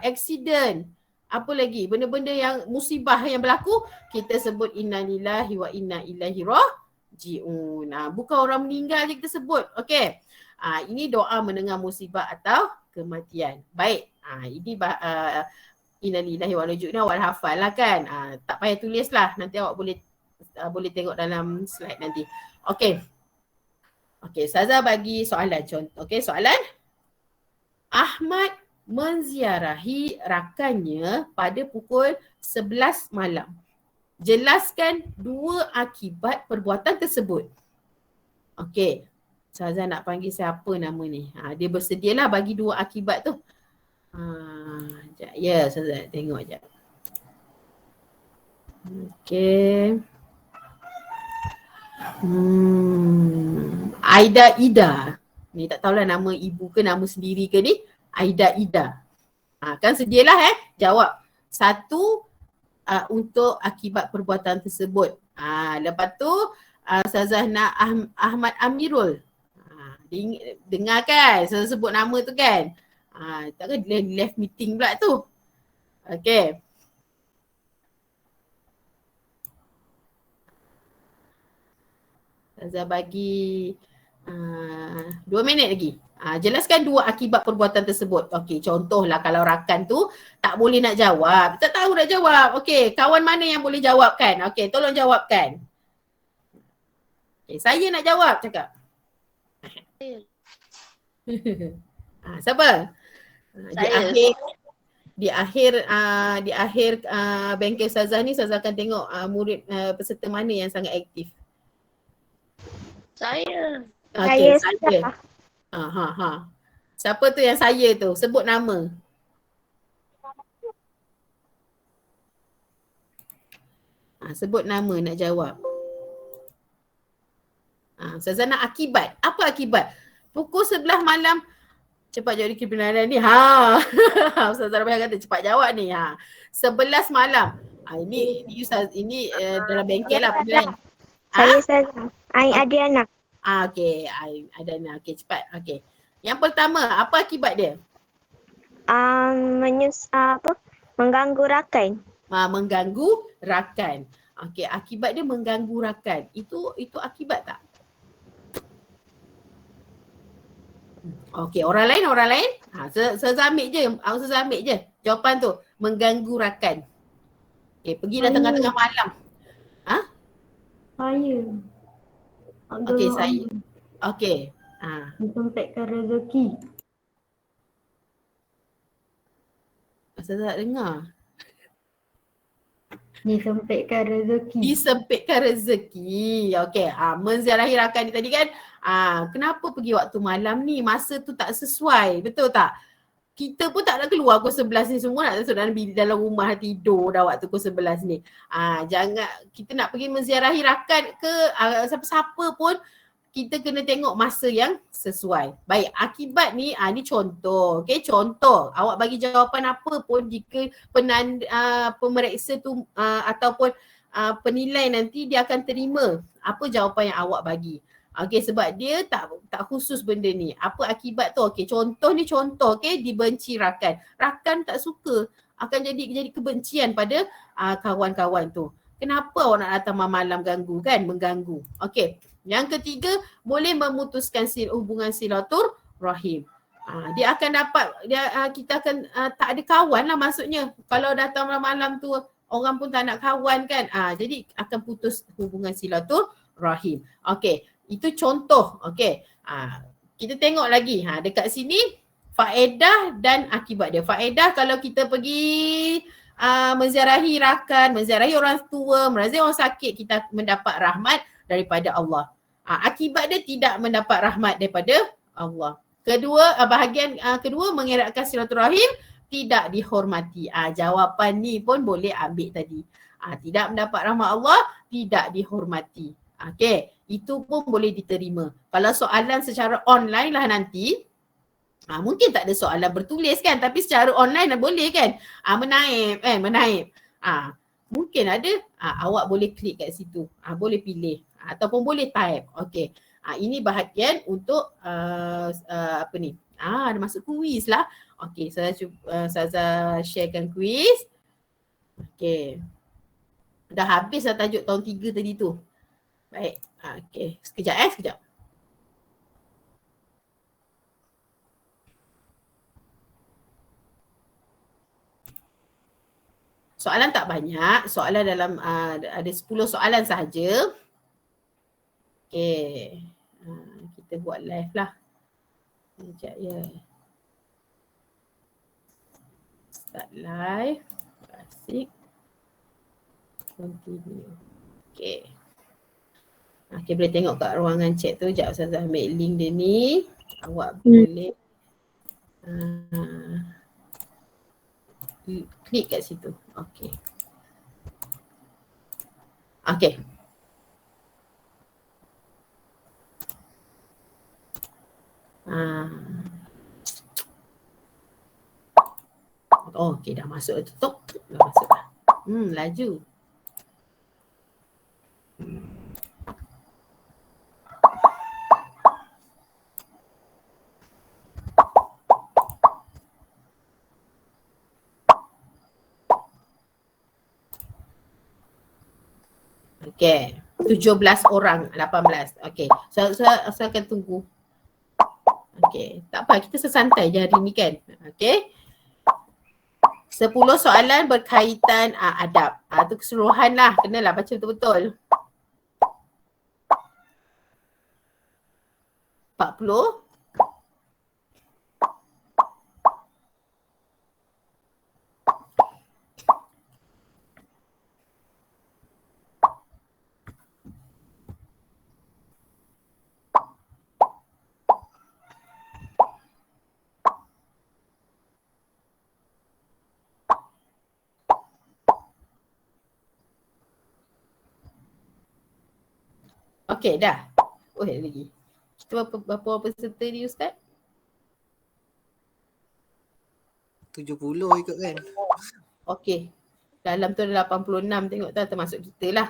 accident, apa lagi? Benda-benda yang musibah yang berlaku, kita sebut innalillahi wa inna ilaihi raji'un. Bukan orang meninggal je kita sebut. Okay. Ini doa mendengar musibah atau kematian. Baik. Ini innalillahi wa inna ilaihi raji'un awak hafal lah kan. Tak payah tulis lah. Nanti awak boleh tengok dalam slide nanti. Okey. Okey, Ustazah bagi soalan contoh. Okey, soalan. Ahmad menziarahi rakannya pada pukul 11 malam. Jelaskan 2 akibat perbuatan tersebut. Okey. Ustazah nak panggil siapa nama ni? Dia bersedialah bagi 2 akibat tu. Sekejap. Ya, Ustazah tengok sekejap. Okey. Aida Ida. Ni tak tahulah nama ibu ke nama sendiri ke ni. Aida Ida. Kan sedialah jawab. 1 untuk akibat perbuatan tersebut. Lepas tu Ustazah nak Ahmad Amirul. Dengar kan saya sebut nama tu kan. Takkan left meeting pula tu. Okay. Ustazah bagi 2 minit lagi. Jelaskan 2 akibat perbuatan tersebut. Okey, contohlah kalau rakan tu tak boleh nak jawab. Tak tahu nak jawab. Okey, kawan mana yang boleh jawabkan? Okey, tolong jawabkan. Okay, saya nak jawab cakap. Siapa? Di akhir bengkel Ustazah ni Ustazah akan tengok murid peserta mana yang sangat aktif. Saya. Okay, saya. Siapa tu yang saya tu? Sebut nama. Sebut nama nak jawab. Ustazah nak akibat. Apa akibat? Pukul 11 malam. Cepat jawab kriminalan ni. Ustazah Rabiah kata cepat jawab ni. 11 malam. Ini Ustaz, ini dalam bengkel lah pilihan. Saya Ustazah. Adriana. Okey, Adriana. Okey, cepat. Okey. Yang pertama, apa akibat dia? Mengganggu rakan. Mengganggu rakan. Okey, akibat dia mengganggu rakan. Itu akibat tak? Okey, orang lain? Saya ambil je. Saya ambil je. Jawapan tu, mengganggu rakan. Okey, pergi dah tengah-tengah malam. Saya. Okey, saya. Okey. Disempitkan rezeki. Saya tak dengar. Disempitkan rezeki. Disempitkan rezeki. Okey, menziarahi rakan ni tadi kan. Kenapa pergi waktu malam ni? Masa tu tak sesuai. Betul tak? Kita pun tak nak keluar pukul 11 ni, semua nak duduk dalam rumah tidur dah waktu pukul 11 ni. Jangan kita nak pergi menziarahi rakan ke siapa-siapa pun, kita kena tengok masa yang sesuai. Baik, akibat ni ni contoh. Okey, contoh. Awak bagi jawapan apa pun jika pemeriksa tu ataupun penilai nanti dia akan terima apa jawapan yang awak bagi. Okey, sebab dia tak khusus benda ni. Apa akibat tu? Okey, contoh ni contoh. Okey, dibenci rakan. Rakan tak suka, akan jadi kebencian pada kawan-kawan tu. Kenapa awak nak datang malam ganggu kan? Mengganggu. Okey, Yang ketiga, boleh memutuskan hubungan silaturahim. Dia akan dapat, kita akan tak ada kawan lah maksudnya. Kalau datang malam-malam tu orang pun tak nak kawan kan. Jadi akan putus hubungan silaturahim. Okey, itu contoh. Okey. Kita tengok lagi. Dekat sini faedah dan akibat dia. Faedah kalau kita pergi menziarahi rakan, menziarahi orang tua, menziarahi orang sakit, kita mendapat rahmat daripada Allah. Akibat dia tidak mendapat rahmat daripada Allah. Kedua, bahagian kedua, mengeratkan silaturahim tidak dihormati. Jawapan ni pun boleh ambil tadi. Tidak mendapat rahmat Allah, tidak dihormati. Okey, itu pun boleh diterima. Kalau soalan secara online lah nanti, mungkin tak ada soalan bertulis kan, tapi secara online lah boleh kan. Menaip. Mungkin ada, awak boleh klik kat situ. Boleh pilih ataupun boleh type. Okey. Ini bahagian untuk apa ni? Ada masuk kuis lah. Okey, saya sharekan kuis. Okey. Dah habis dah tajuk tahun 3 tadi tu. Baik. Okey, sekejap. Soalan tak banyak. Soalan dalam ada 10 soalan sahaja. Okey. Kita buat live lah. Sekejap ya. Start live. Asik. Continue. Okey. Okey, boleh tengok kat ruangan chat tu. Sekejap saya ambil link dia ni. Awak boleh klik kat situ. Okey. Okey. Okey, dah masuk tutup. Dah masuk dah. Laju. Okey, 17 orang, 18. Okey, saya akan tunggu. Okey, tak apa, kita sesantai je hari ni kan. Okey. 10 soalan berkaitan adab. Tu keseluruhan lah, kenalah baca betul-betul. 40. Okey, dah. Lagi. Kita berapa peserta ni Ustaz? 70 ikut kan? Okey. Dalam tu ada 86 tengok tak, termasuk kita lah.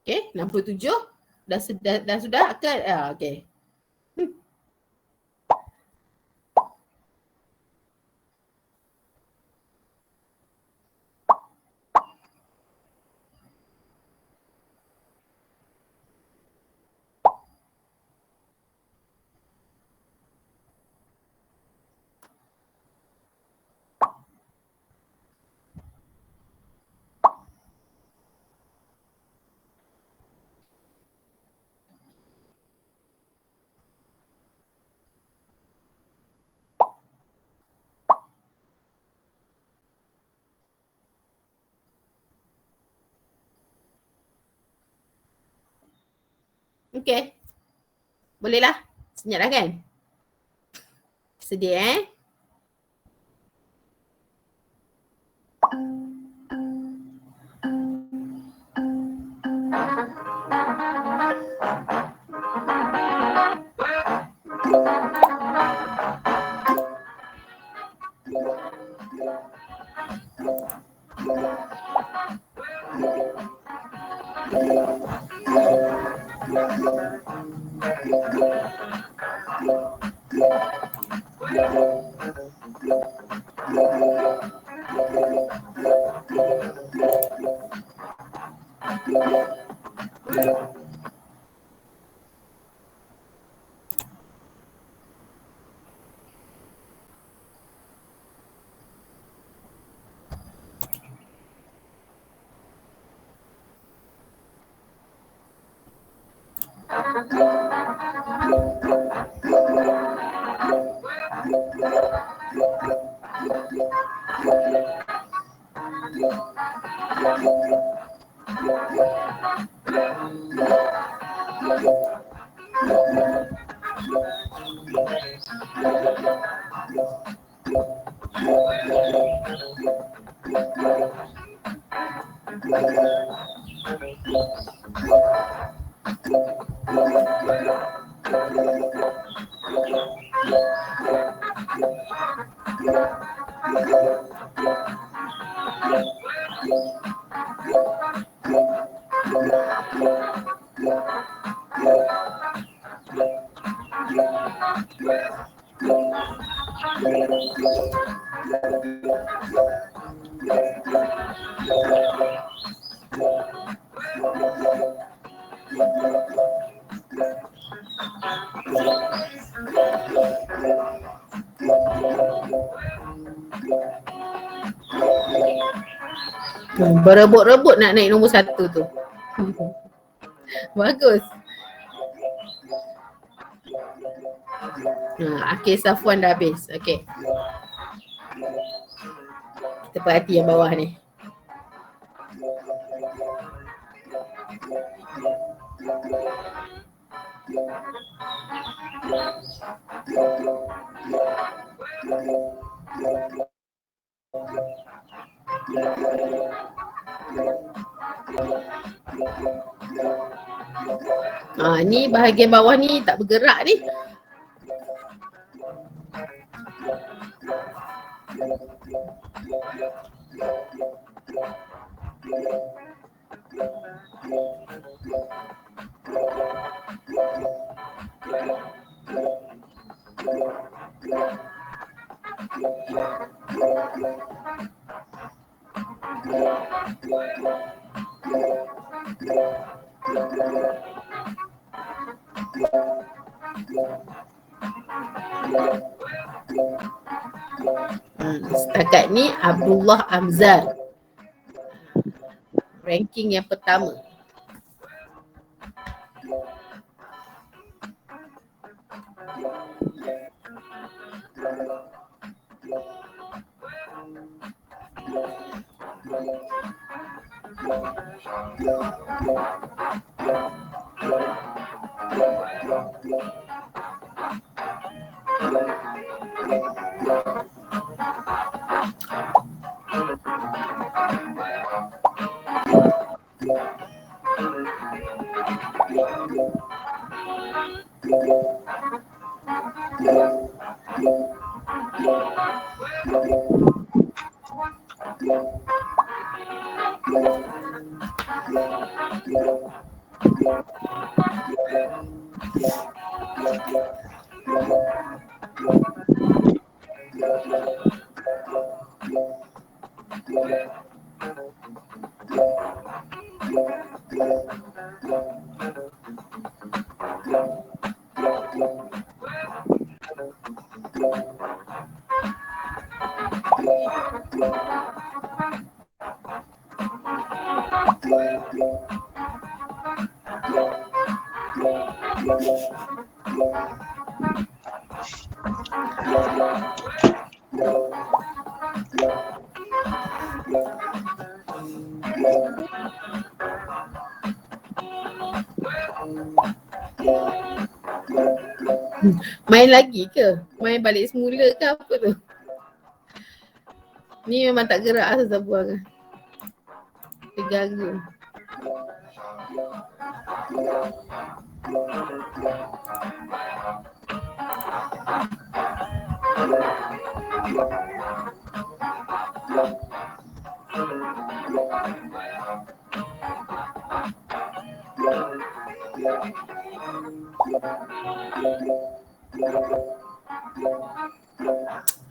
Okey, 67 dah sudah ke? Okey. Okey. Bolehlah. Senyap dah kan? Sedia Berebut-rebut nak naik nombor 1 tu. Bagus. Akhir Safwan dah habis. Okey. Kita perhati yang bawah ni. Ni bahagian bawah ni tak bergerak ni. Setakat ni Abdullah Amzar, ranking yang pertama. Main lagi ke? Main balik semula ke apa tu? Ni memang tak gerak asal buang kan? Terganggu.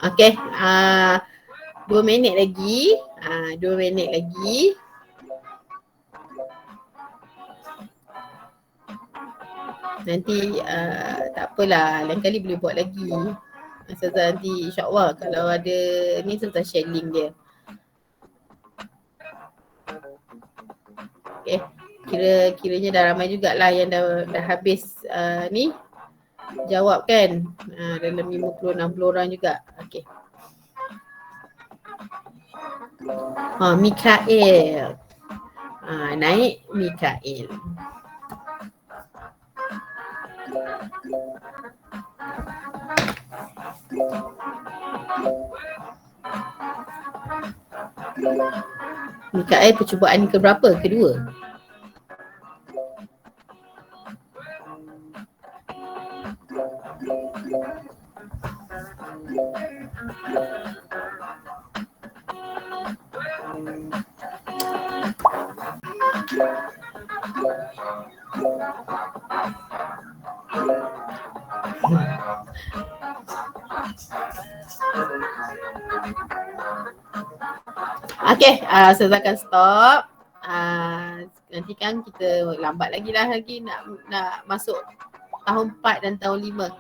Okey, 2 minit lagi. 2 minit lagi. Nanti tak apalah, lain kali boleh buat lagi. Ustazah nanti insyaAllah kalau ada ni Ustazah share link dia. Okay, kiranya dah ramai jugalah yang dah habis ni jawab kan. Dalam 50-60 orang juga. Okay. Mikael. Naik Mikael. Mikael percubaan ke berapa? Kedua. Okay, saya akan stop. Nanti kan kita lambat lagi nak masuk tahun 4 dan tahun 5.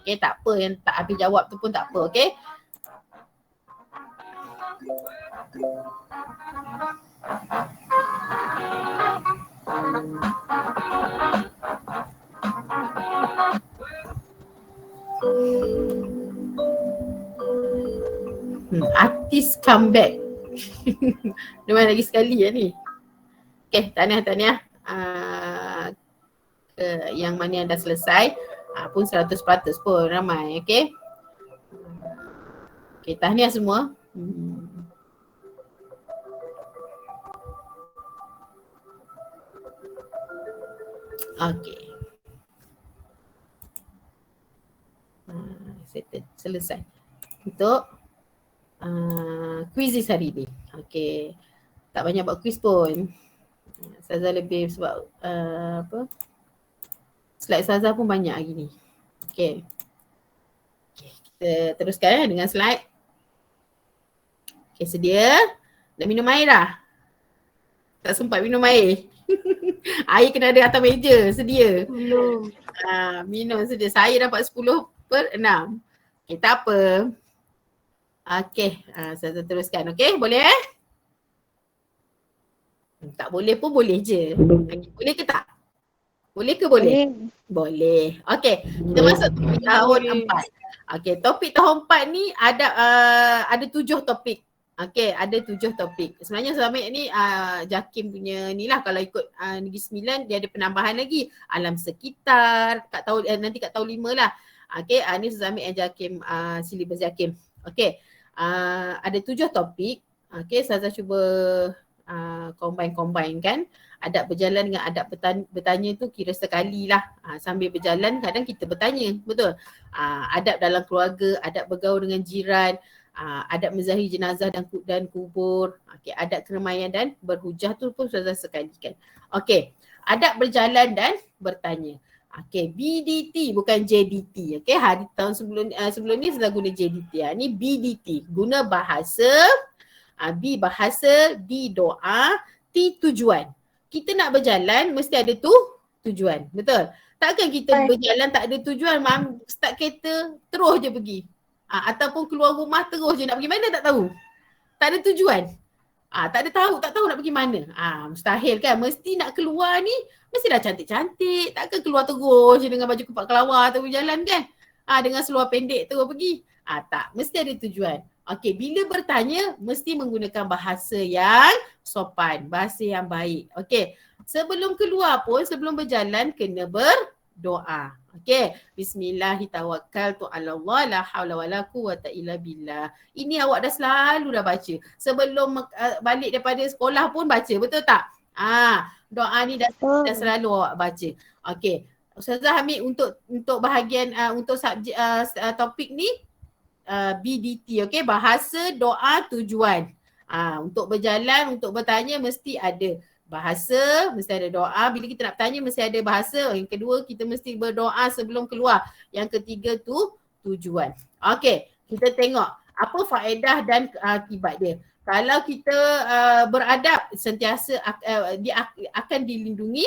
Okay, tak apa yang tak habis jawab tu pun tak apa, okay? Artis comeback. Memang lagi sekali ya ni. Okay, tahniah. Yang mana yang dah selesai pun 100% pun ramai, okay? Okay, tahniah semua. Okay. Selesai. Untuk quiz hari ni. Okay. Tak banyak buat quiz pun. Ustazah lebih sebab slide Ustazah pun banyak hari ni. Okay. Kita teruskan dengan slide. Okay, sedia? Nak minum air dah? Tak sempat minum air? Air kena ada atas meja, sedia? Belum. Minum sedia. Saya dapat 10/6. Okay, tak apa. Okay, saya teruskan. Okay, boleh Tak boleh pun boleh je. Okay, boleh ke tak? Boleh ke boleh? Boleh. Okay, kita masuk topik tahun 4. Okay, topik tahun 4 ni ada 7 topik. Okay, ada 7 topik. Sebenarnya selama ni JAKIM punya ni lah, kalau ikut Negeri Sembilan dia ada penambahan lagi. Alam sekitar, nanti kat tahun 5 lah. Okay, ni Zami and JAKIM, silibus JAKIM. Okay, ada 7 topik. Okay, saya cuba combine kan. Adab berjalan dengan adab bertanya tu kira sekali lah. Sambil berjalan kadang kita bertanya, betul? Adab dalam keluarga, adab bergaul dengan jiran, adab menzahir jenazah dan kubur, okay, adab keramaian dan berhujah tu pun sudah sekalikan. Okay, adab berjalan dan bertanya. Okay, BDT bukan JDT. Okay, hari tahun sebelum ni sudah guna JDT. Ni BDT, guna bahasa, B bahasa, D doa, T tujuan. Kita nak berjalan mesti ada tujuan, betul? Takkan kita berjalan tak ada tujuan, start kereta terus je pergi. Ataupun keluar rumah terus je nak pergi mana tak tahu. Tak ada tujuan. Tak tahu nak pergi mana. Mustahil kan, mesti nak keluar ni mesti dah cantik-cantik. Takkan keluar terus je dengan baju kupat kelawar terus berjalan kan. Dengan seluar pendek terus pergi. Tak, mesti ada tujuan. Okey, bila bertanya mesti menggunakan bahasa yang sopan, bahasa yang baik. Okey, sebelum keluar pun, sebelum berjalan kena berdoa. Okey, bismillahirrahmanirrahim, Allah la haula wala quwwata illa billah. Ini awak dah selalu dah baca. Sebelum balik daripada sekolah pun baca, betul tak? Doa ni dah selalu awak baca. Okey, Ustazah ambil untuk bahagian untuk subjek topik ni BDT, okey, bahasa, doa, tujuan. Untuk berjalan, untuk bertanya mesti ada bahasa, mesti ada doa. Bila kita nak bertanya mesti ada bahasa. Yang kedua, kita mesti berdoa sebelum keluar. Yang ketiga tu tujuan. Okey, kita tengok apa faedah dan akibat dia. Kalau kita beradab, sentiasa dia akan dilindungi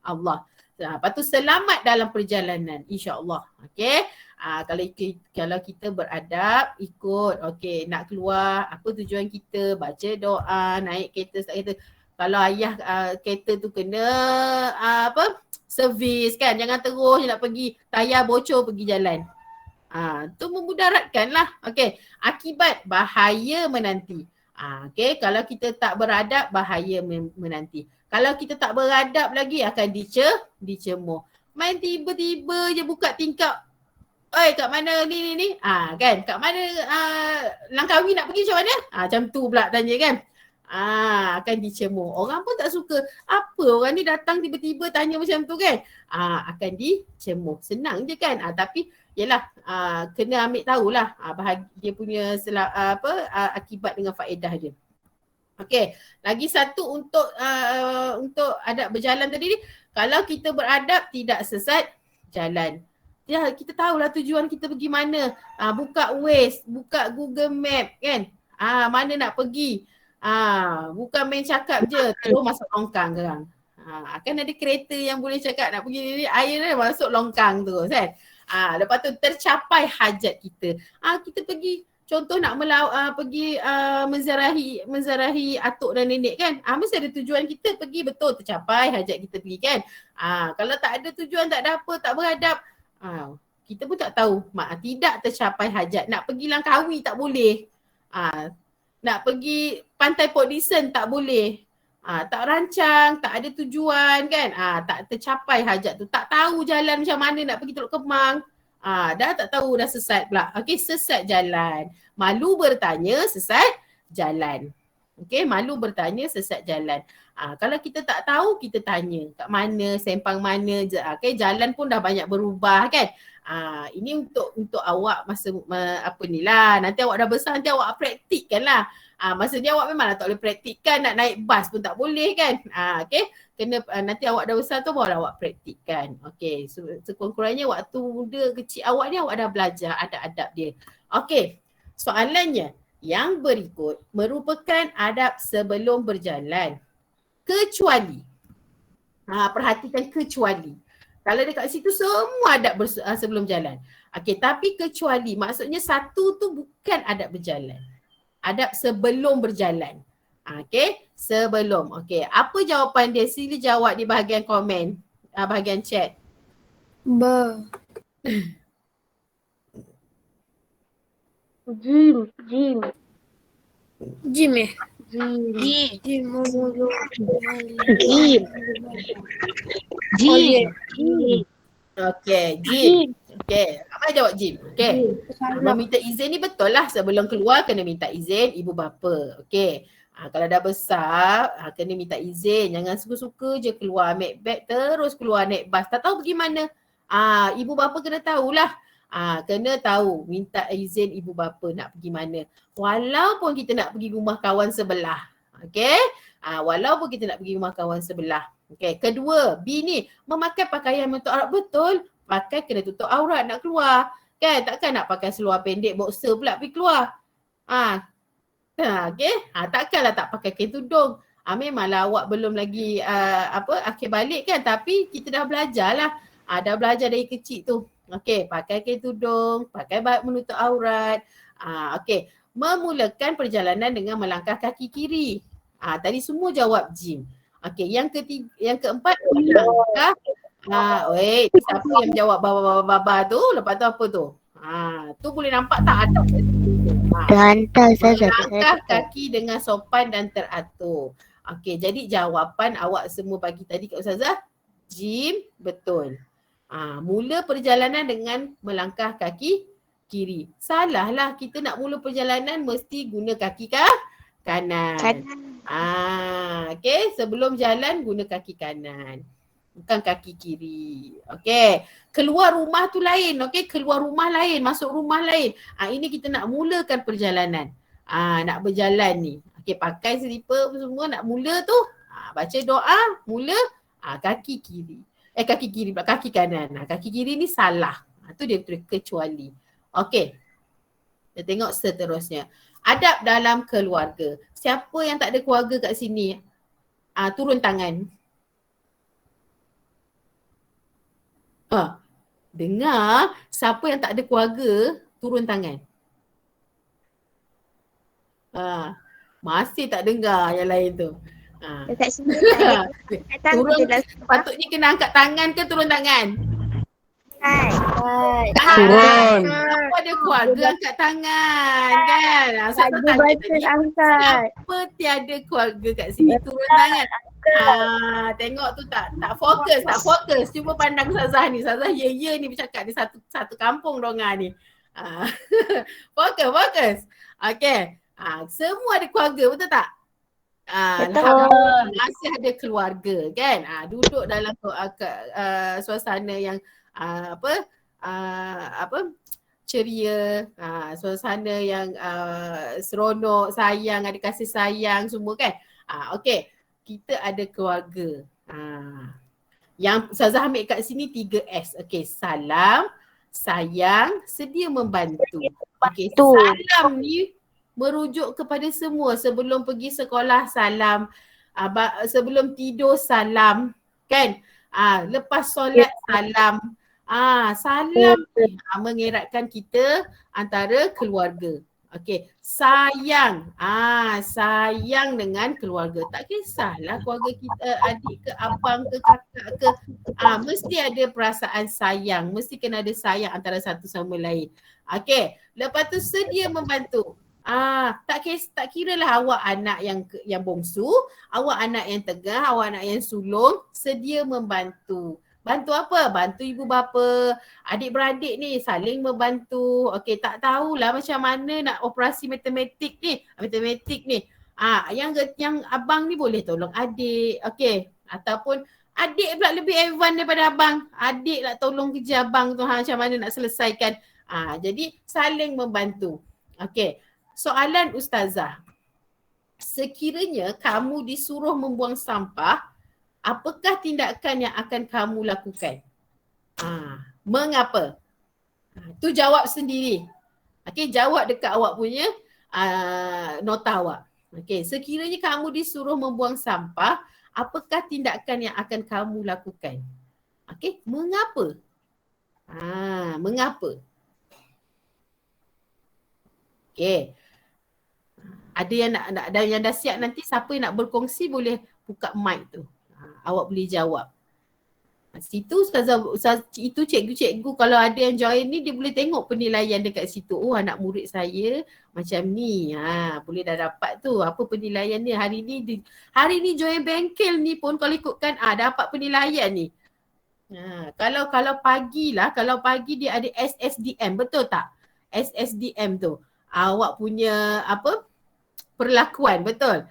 Allah. Lepas tu selamat dalam perjalanan, insya-Allah. Okey. Kalau kita beradab, ikut, okey, nak keluar, apa tujuan kita, baca doa, naik kereta, start kereta. Kalau ayah kereta tu kena servis kan, jangan terus je nak pergi, tayar bocor pergi jalan. Tu memudaratkan lah. Okey, akibat bahaya menanti. Okey, kalau kita tak beradab, bahaya menanti. Kalau kita tak beradab lagi akan dicemooh. Main tiba-tiba je buka tingkap. Oi, kat mana ni? Kan, kat mana Langkawi nak pergi macam mana? Macam tu pula tanya kan. Akan dicemooh. Orang pun tak suka. Apa orang ni datang tiba-tiba tanya macam tu kan? Akan dicemooh. Senang je kan? Tapi yelah, kena ambil tahulah dia punya akibat dengan faedah dia. Okey, lagi satu untuk adab berjalan tadi ni, kalau kita beradab tidak sesat jalan. Ya, kita tahulah tujuan kita pergi mana. Buka Waze, buka Google Map kan. Mana nak pergi. Bukan main cakap je, terus masuk longkang sekarang. Kan ada kereta yang boleh cakap nak pergi ni, air dia masuk longkang tu kan. Lepas tu tercapai hajat kita. Kita pergi, contoh nak pergi menziarahi atuk dan nenek kan. Mesti ada tujuan kita pergi, betul tercapai hajat kita pergi kan. Kalau tak ada tujuan, tak ada apa, tak beradab, kita pun tak tahu. Tidak tercapai hajat. Nak pergi Langkawi tak boleh. Nak pergi Pantai Port Dickson tak boleh. Tak rancang, tak ada tujuan kan. Tak tercapai hajat tu. Tak tahu jalan macam mana nak pergi Teluk Kemang. Dah tak tahu, dah sesat pula. Okey, sesat jalan. Malu bertanya, sesat jalan. Okey, malu bertanya, sesat jalan. Kalau kita tak tahu, kita tanya. Kat mana, sempang mana. Okay, jalan pun dah banyak berubah kan. Ini untuk awak masa apa ni lah. Nanti awak dah besar, nanti awak praktikkan lah. Masa ni awak memanglah tak boleh praktikkan, nak naik bas pun tak boleh kan. Okay, kena nanti awak dah besar tu baru awak praktikkan. Okay, sekurang-kurangnya waktu muda kecil awak ni awak dah belajar adab-adab dia. Okay, soalannya yang berikut merupakan adab sebelum berjalan. Kecuali, perhatikan kecuali. Kalau dekat situ semua adab sebelum jalan. Okey, tapi kecuali maksudnya satu tu bukan adab berjalan. Adab sebelum berjalan. Okey, sebelum. Okey, apa jawapan dia? Sila jawab di bahagian komen, bahagian chat. Jim. Jim eh? Okey, Jim. Okey, apa jawab Jim? Okey. Meminta izin ni betul lah, sebelum keluar kena minta izin ibu bapa. Okey. Kalau dah besar, kena minta izin. Jangan suka-suka je keluar ambil beg terus keluar naik bas. Tak tahu pergi mana. Ibu bapa kena tahulah. Kena tahu, minta izin ibu bapa nak pergi mana. Walaupun kita nak pergi rumah kawan sebelah. Okey? Walaupun kita nak pergi rumah kawan sebelah. Okey, kedua, B ni memakai pakaian menutup aurat. Betul, pakai kena tutup aurat nak keluar. Kan, takkan nak pakai seluar pendek boxer pula pergi keluar. Okey, takkanlah tak pakai kain tudung. Memanglah awak belum lagi akhir balik kan, tapi kita dah belajar lah. Dah belajar dari kecil tu. Okey, pakai kain tudung, pakai menutup aurat. Okey, memulakan perjalanan dengan melangkah kaki kiri. Tadi semua jawab Jim. Okey, yang keempat melangkah. Siapa yang jawab baba tu? Lepas tu apa tu? Tu boleh nampak tak ada. Melangkah kaki dengan sopan dan teratur. Okey, jadi jawapan awak semua bagi tadi Kak Ustazah, Jim betul. Mula perjalanan dengan melangkah kaki kiri. Salah lah, kita nak mula perjalanan mesti guna kaki kanan. Okey, sebelum jalan guna kaki kanan. Bukan kaki kiri. Okey, keluar rumah tu lain. Okey, keluar rumah lain, masuk rumah lain. Ini kita nak mulakan perjalanan. Nak berjalan ni. Okey, pakai slipper semua nak mula tu. Baca doa, mula kaki kiri. Kaki kiri pula, kaki kanan. Kaki kiri ni salah. Tu dia kecuali. Okey. Kita tengok seterusnya. Adab dalam keluarga. Siapa yang tak ada keluarga kat sini? Turun tangan. Dengar, siapa yang tak ada keluarga, turun tangan. Masih tak dengar yang lain tu. Dekat sini tak ada. Turun, patutnya kena angkat tangan ke turun tangan? Turun. Siapa ada keluarga angkat tangan kan? Tak ada baca angkat. Siapa tiada keluarga kat sini turun tangan. Tengok tu tak fokus. Cuba pandang Ustazah ni. Ustazah ya ni bercakap di satu kampung dongar ni. Fokus. Okey. Semua ada keluarga, betul tak? Alhamdulillah masih ada keluarga kan. Duduk dalam suasana yang ceria, suasana yang seronok, sayang, ada kasih sayang semua kan. Okey, kita ada keluarga. Yang Ustazah ambil kat sini 3S. Okey, salam, sayang, sedia membantu. Okey, salam ni merujuk kepada semua. Sebelum pergi sekolah salam, sebelum tidur salam kan. Lepas solat salam. Salam mengeratkan kita antara keluarga. Okey, sayang. Sayang dengan keluarga. Tak kisahlah keluarga kita, adik ke abang ke kakak ke. Mesti ada perasaan sayang. Mesti kena ada sayang antara satu sama lain. Okey, lepas tu sedia membantu. Tak kira lah awak anak yang bongsu, awak anak yang tengah, awak anak yang sulung, sedia membantu. Bantu apa? Bantu ibu bapa, adik-beradik ni saling membantu. Okey, tak tahulah macam mana nak operasi matematik ni. Yang abang ni boleh tolong adik. Okey, ataupun adik pula lebih advance daripada abang. Adik nak tolong kerja abang tu macam mana nak selesaikan. Jadi saling membantu. Okey. Soalan Ustazah, sekiranya kamu disuruh membuang sampah, apakah tindakan yang akan kamu lakukan? Mengapa? Tu jawab sendiri. Okey, jawab dekat awak punya nota awak. Okey, sekiranya kamu disuruh membuang sampah, apakah tindakan yang akan kamu lakukan? Okey, mengapa? Mengapa? Okey. Ada yang dah siap nanti, siapa yang nak berkongsi boleh buka mic tu. Awak boleh jawab. Situ itu cikgu-cikgu kalau ada yang join ni dia boleh tengok penilaian dekat situ. Oh, anak murid saya macam ni. Boleh dah dapat tu apa penilaian dia hari ni join bengkel ni pun kalau ikutkan dapat penilaian ni. Kalau pagi dia ada SSDM, betul tak? SSDM tu. Awak punya perlakuan, betul.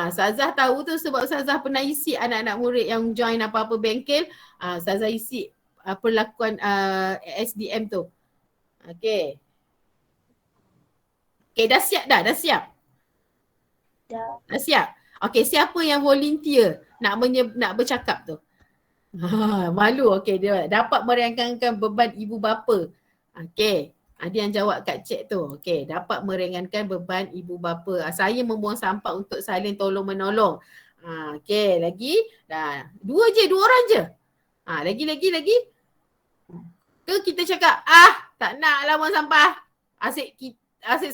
Ustazah tahu tu sebab Ustazah pernah isi anak-anak murid yang join apa-apa bengkel. Ustazah isi perlakuan SDM tu. Okey. Okey, dah siap dah? Dah siap? Dah siap? Okey, siapa yang volunteer nak bercakap tu? Malu. Okey, dia dapat meringankan beban ibu bapa. Okey. Ada yang jawab kat chat tu. Okey, dapat meringankan beban ibu bapa. Saya membuang sampah untuk saling tolong menolong. Okey, lagi. Dah. Dua orang je. Lagi. Ke kita cakap, tak nak lah buang sampah. Asyik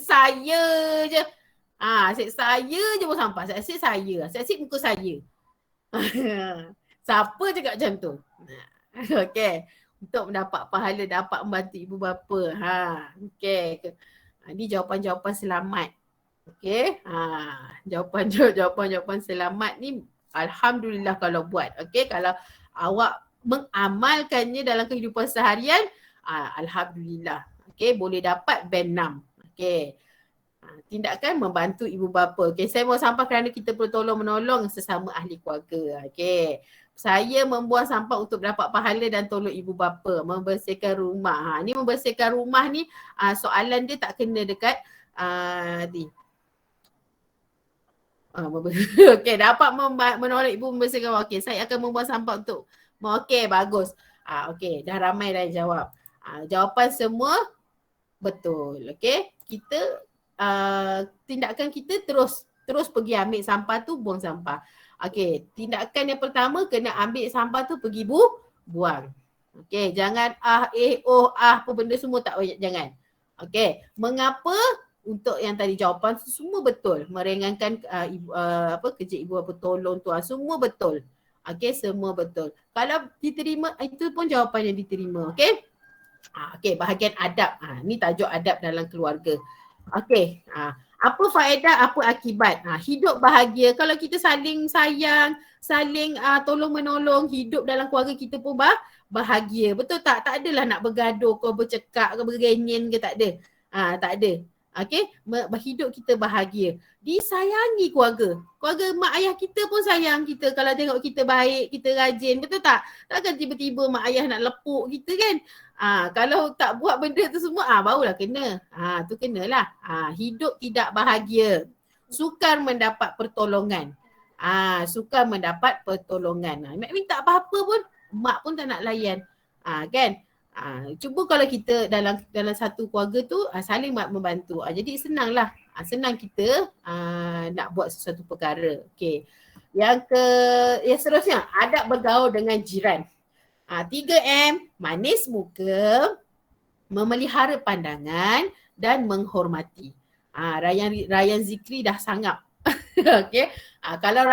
saya je. Asyik saya je buang sampah. Asyik saya. Asyik muka saya. Siapa cakap macam tu? Okey. Untuk mendapat pahala, dapat membantu ibu bapa. Okey. Ini jawapan-jawapan selamat. Okey. Jawapan-jawapan selamat ni alhamdulillah kalau buat. Okey, kalau awak mengamalkannya dalam kehidupan seharian, alhamdulillah. Okey, boleh dapat band 6. Okey. Tindakan membantu ibu bapa. Okey, saya buang sampah kerana kita perlu tolong menolong sesama ahli keluarga. Okey. Saya membuang sampah untuk dapat pahala dan tolong ibu bapa, membersihkan rumah. Ni membersihkan rumah ni soalan dia tak kena dekat ni. Okey, dapat menolak ibu membersihkan rumah. Okey, saya akan membuang sampah untuk. Okey, bagus. Okey, dah ramai dah jawab. Jawapan semua betul. Okey, kita tindakan kita terus pergi ambil sampah tu, buang sampah. Okey, tindakan yang pertama kena ambil sampah tu pergi buang. Okey, jangan apa benda semua tak payah, jangan. Okey, mengapa? Untuk yang tadi jawapan semua betul. Meringankan kerja ibu bapa tolong tuan, semua betul. Okey, semua betul. Kalau diterima, itu pun jawapan yang diterima. Okey. Okey, bahagian adab. Ni tajuk adab dalam keluarga. Okey. Apa faedah, apa akibat? Hidup bahagia. Kalau kita saling sayang, saling tolong menolong, hidup dalam keluarga kita pun bahagia. Betul tak? Tak adalah nak bergaduh ke, bercakap ke, bergenyen ke, tak ada. Tak ada. Okey, hidup kita bahagia. Disayangi keluarga. Keluarga mak ayah kita pun sayang kita kalau tengok kita baik, kita rajin. Betul tak? Takkan tiba-tiba mak ayah nak lepuk kita kan? Kalau tak buat benda tu semua, barulah kena. Tu kenalah. Hidup tidak bahagia. Sukar mendapat pertolongan. Sukar mendapat pertolongan. Nak minta apa-apa pun, mak pun tak nak layan. Kan? Cuba kalau kita dalam satu keluarga tu saling membantu. Jadi senanglah. Senang kita nak buat sesuatu perkara. Okey. Yang seterusnya, adab bergaul dengan jiran. 3M, manis muka, memelihara pandangan dan menghormati. Rayyan Zikri dah sangap. Okey. Kalau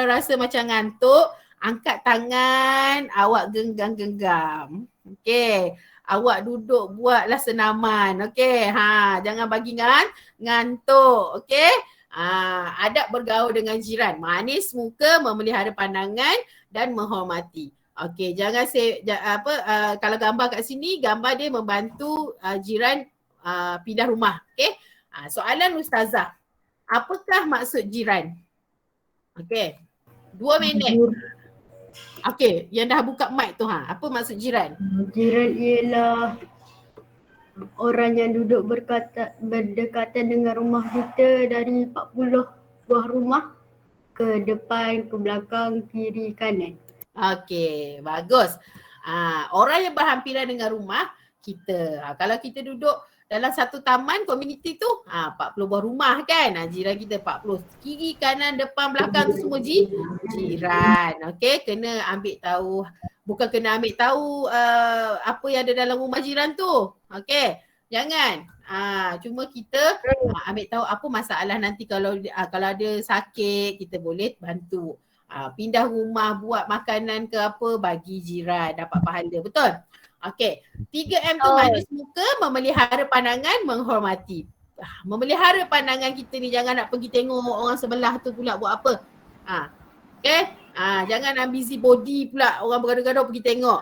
rasa macam ngantuk, angkat tangan, awak genggam-genggam. Okey. Awak duduk buatlah senaman. Okey. Jangan bagi ngantuk. Okey. Adab bergaul dengan jiran. Manis muka, memelihara pandangan dan menghormati. Okey, jangan kalau gambar kat sini, gambar dia membantu jiran pindah rumah. Okey. Soalan Ustazah. Apakah maksud jiran? Okey. 2 minit. Okey, yang dah buka mic tu apa maksud jiran? Jiran ialah orang yang duduk berdekatan dengan rumah kita dari 40 buah rumah ke depan, ke belakang, kiri, kanan. Okey, bagus. Orang yang berhampiran dengan rumah kita. Kalau kita duduk dalam satu taman komuniti tu 40 buah rumah kan, jiran kita 40. Kiri, kanan, depan, belakang tu semua jiran. Okey, kena ambil tahu. Bukan kena ambil tahu apa yang ada dalam rumah jiran tu. Okey, jangan. Cuma kita ambil tahu apa masalah nanti kalau ada sakit, kita boleh bantu. Pindah rumah, buat makanan ke apa, bagi jiran, dapat pahala. Betul? Okey. 3M tu manis muka, memelihara pandangan, menghormati. Memelihara pandangan kita ni, jangan nak pergi tengok orang sebelah tu pula buat apa. Okey. Jangan nak busy body pula, orang bergaduh-gaduh pergi tengok.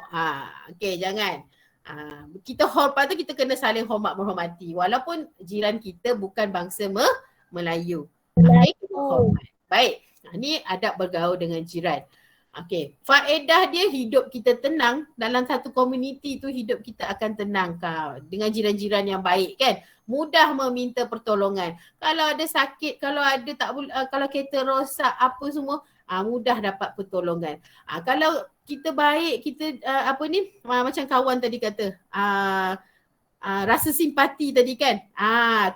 Okey, jangan. Kita hormat tu, kita kena saling hormat menghormati. Walaupun jiran kita bukan bangsa Melayu. Okay, kita hormat. Baik. Ni adab bergaul dengan jiran. Okey, faedah dia hidup kita tenang. Dalam satu komuniti tu hidup kita akan tenang dengan jiran-jiran yang baik kan. Mudah meminta pertolongan. Kalau ada sakit, kalau ada kalau kereta rosak apa semua, mudah dapat pertolongan. Kalau kita baik, kita macam kawan tadi kata, rasa simpati tadi kan.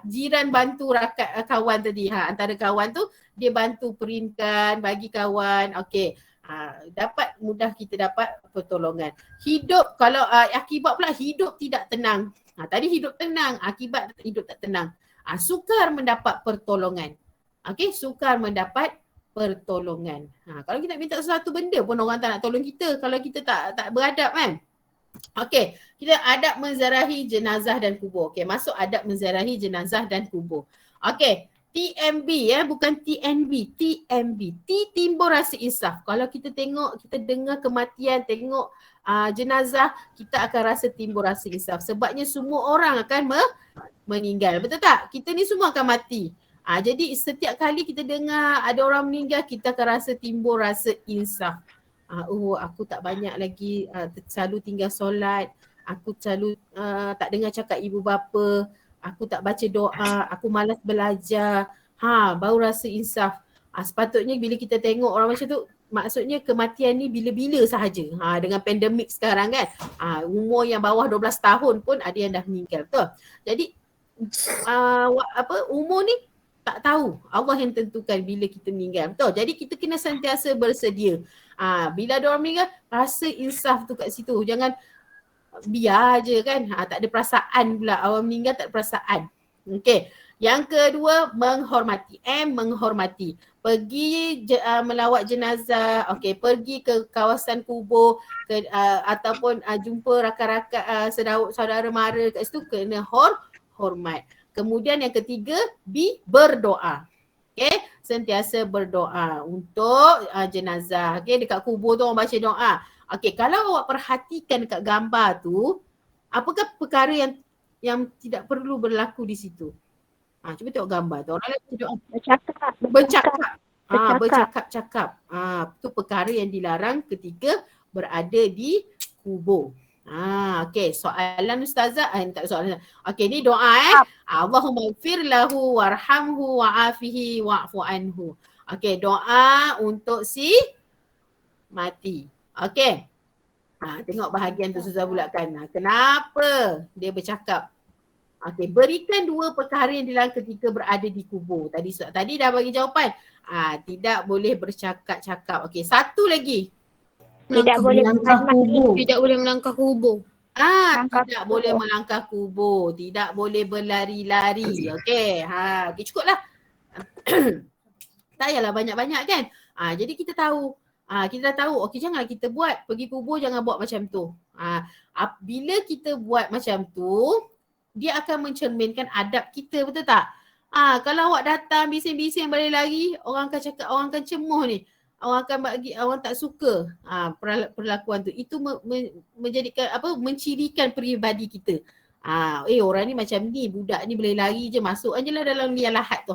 Jiran bantu rakat kawan tadi. Antara kawan tu dia bantu printkan, bagi kawan. Okey. Dapat mudah kita dapat pertolongan. Hidup kalau akibat pula hidup tidak tenang. Tadi hidup tenang, akibat hidup tak tenang. Sukar mendapat pertolongan. Okey, sukar mendapat pertolongan. Kalau kita minta sesuatu benda pun orang tak nak tolong kita kalau kita tak beradab kan. Okey, kita adab menziarahi jenazah dan kubur. Okey, masuk adab menziarahi jenazah dan kubur. Okey, TMB bukan TNB, TMB. T timbul rasa insaf. Kalau kita tengok, kita dengar kematian, tengok jenazah, kita akan rasa timbul rasa insaf. Sebabnya semua orang akan meninggal. Betul tak? Kita ni semua akan mati. Jadi setiap kali kita dengar ada orang meninggal, kita akan rasa timbul rasa insaf. Aku tak banyak lagi selalu tinggal solat. Aku selalu tak dengar cakap ibu bapa. Aku tak baca doa, aku malas belajar. baru rasa insaf. Sepatutnya bila kita tengok orang macam tu, maksudnya kematian ni bila-bila sahaja. Dengan pandemik sekarang kan. Umur yang bawah 12 tahun pun ada yang dah meninggal, betul? Jadi umur ni tak tahu. Allah yang tentukan bila kita meninggal, betul? Jadi kita kena sentiasa bersedia. Bila ada orang meninggal, rasa insaf tu kat situ. Jangan biar je kan. Tak ada perasaan pula. Orang meninggal tak ada perasaan. Okey. Yang kedua, menghormati. Menghormati. Pergi melawat jenazah, pergi ke kawasan kubur ataupun jumpa rakan-rakan saudara mara kat situ, kena hormat. Kemudian yang ketiga, berdoa. Sentiasa berdoa untuk jenazah. Dekat kubur tu orang baca doa. Kalau awak perhatikan dekat gambar tu, apakah perkara yang tidak perlu berlaku di situ? Cuba tengok gambar tu. Orang lagi doa. Bercakap. Itu perkara yang dilarang ketika berada di kubur. Soalan Ustazah, tak soalan. Ni doa Allahumma ighfir lahu warhamhu wa'afihi wa'fu anhu. Doa untuk si mati. Tengok bahagian tu Ustazah bulatkan. Kenapa dia bercakap? Berikan dua perkara yang dilarang ketika berada di kubur. Tadi dah bagi jawapan. Tidak boleh bercakap-cakap. Satu lagi. Tidak boleh melangkah kubur. Tidak boleh melangkah kubur. Tidak boleh melangkah kubur. Tidak boleh berlari-lari. Cukuplah. Tak payahlah banyak-banyak kan. Jadi kita tahu. Kita dah tahu, janganlah kita buat. Pergi kubur jangan buat macam tu. Bila kita buat macam tu, dia akan mencerminkan adab kita, betul tak? Kalau awak datang bising-bising balik lagi, orang akan cakap, orang akan cemuh ni. Orang akan orang tak suka perlakuan tu. Itu menjadikan mencirikan peribadi kita. Orang ni macam ni, budak ni boleh lari je, masuk je lah dalam liang lahat tu.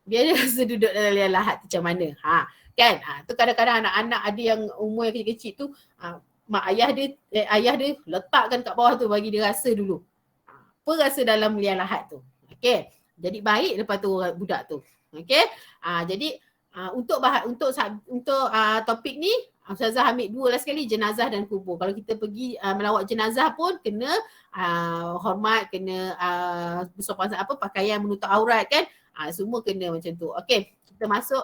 Biar dia rasa duduk dalam liang lahat tu macam mana. Kan? Tu kadang-kadang anak-anak ada yang umur yang kecil-kecil tu, ayah dia letakkan kat bawah tu bagi dia rasa dulu. Apa rasa dalam liang lahat tu. Jadi baik lepas tu budak tu. Jadi untuk topik ni, Ustazah ambil dua lah sekali, jenazah dan kubur. Kalau kita pergi melawat jenazah pun kena hormat, kena bersopan pakaian menutup aurat kan. Semua kena macam tu. Kita masuk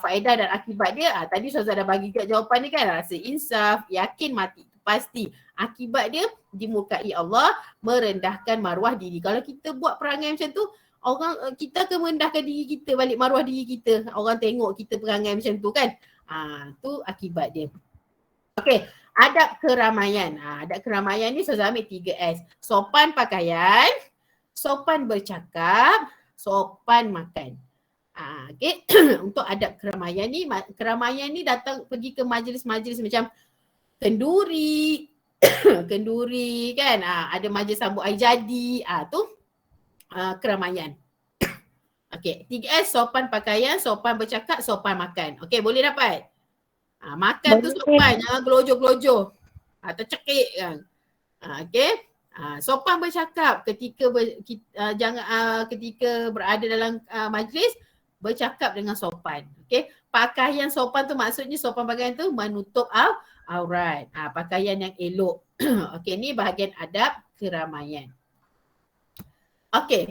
faedah dan akibat dia. Tadi Ustazah dah bagi kat jawapan ni kan. Rasa insaf, yakin mati. Pasti. Akibat dia dimurkai Allah, merendahkan maruah diri. Kalau kita buat perangai macam tu, kita akan merendahkan diri kita, balik maruah diri kita. Orang tengok kita perangai macam tu kan. Tu akibat dia. Adab keramaian. Adab keramaian ni Ustazah ambil 3S. Sopan pakaian, sopan bercakap, sopan makan. Untuk adab keramaian ni datang pergi ke majlis-majlis macam kenduri kan, ada majlis sambut air jadi, tu keramaian. 3S, sopan pakaian, sopan bercakap, sopan makan. Boleh dapat? Makan tu sopan, jangan gelojoh-gelojoh, tercekik kan. Sopan bercakap ketika ketika berada dalam majlis, bercakap dengan sopan. Pakaian sopan tu maksudnya sopan pakaian tu menutup aurat. Pakaian yang elok. Ni bahagian adab keramaian.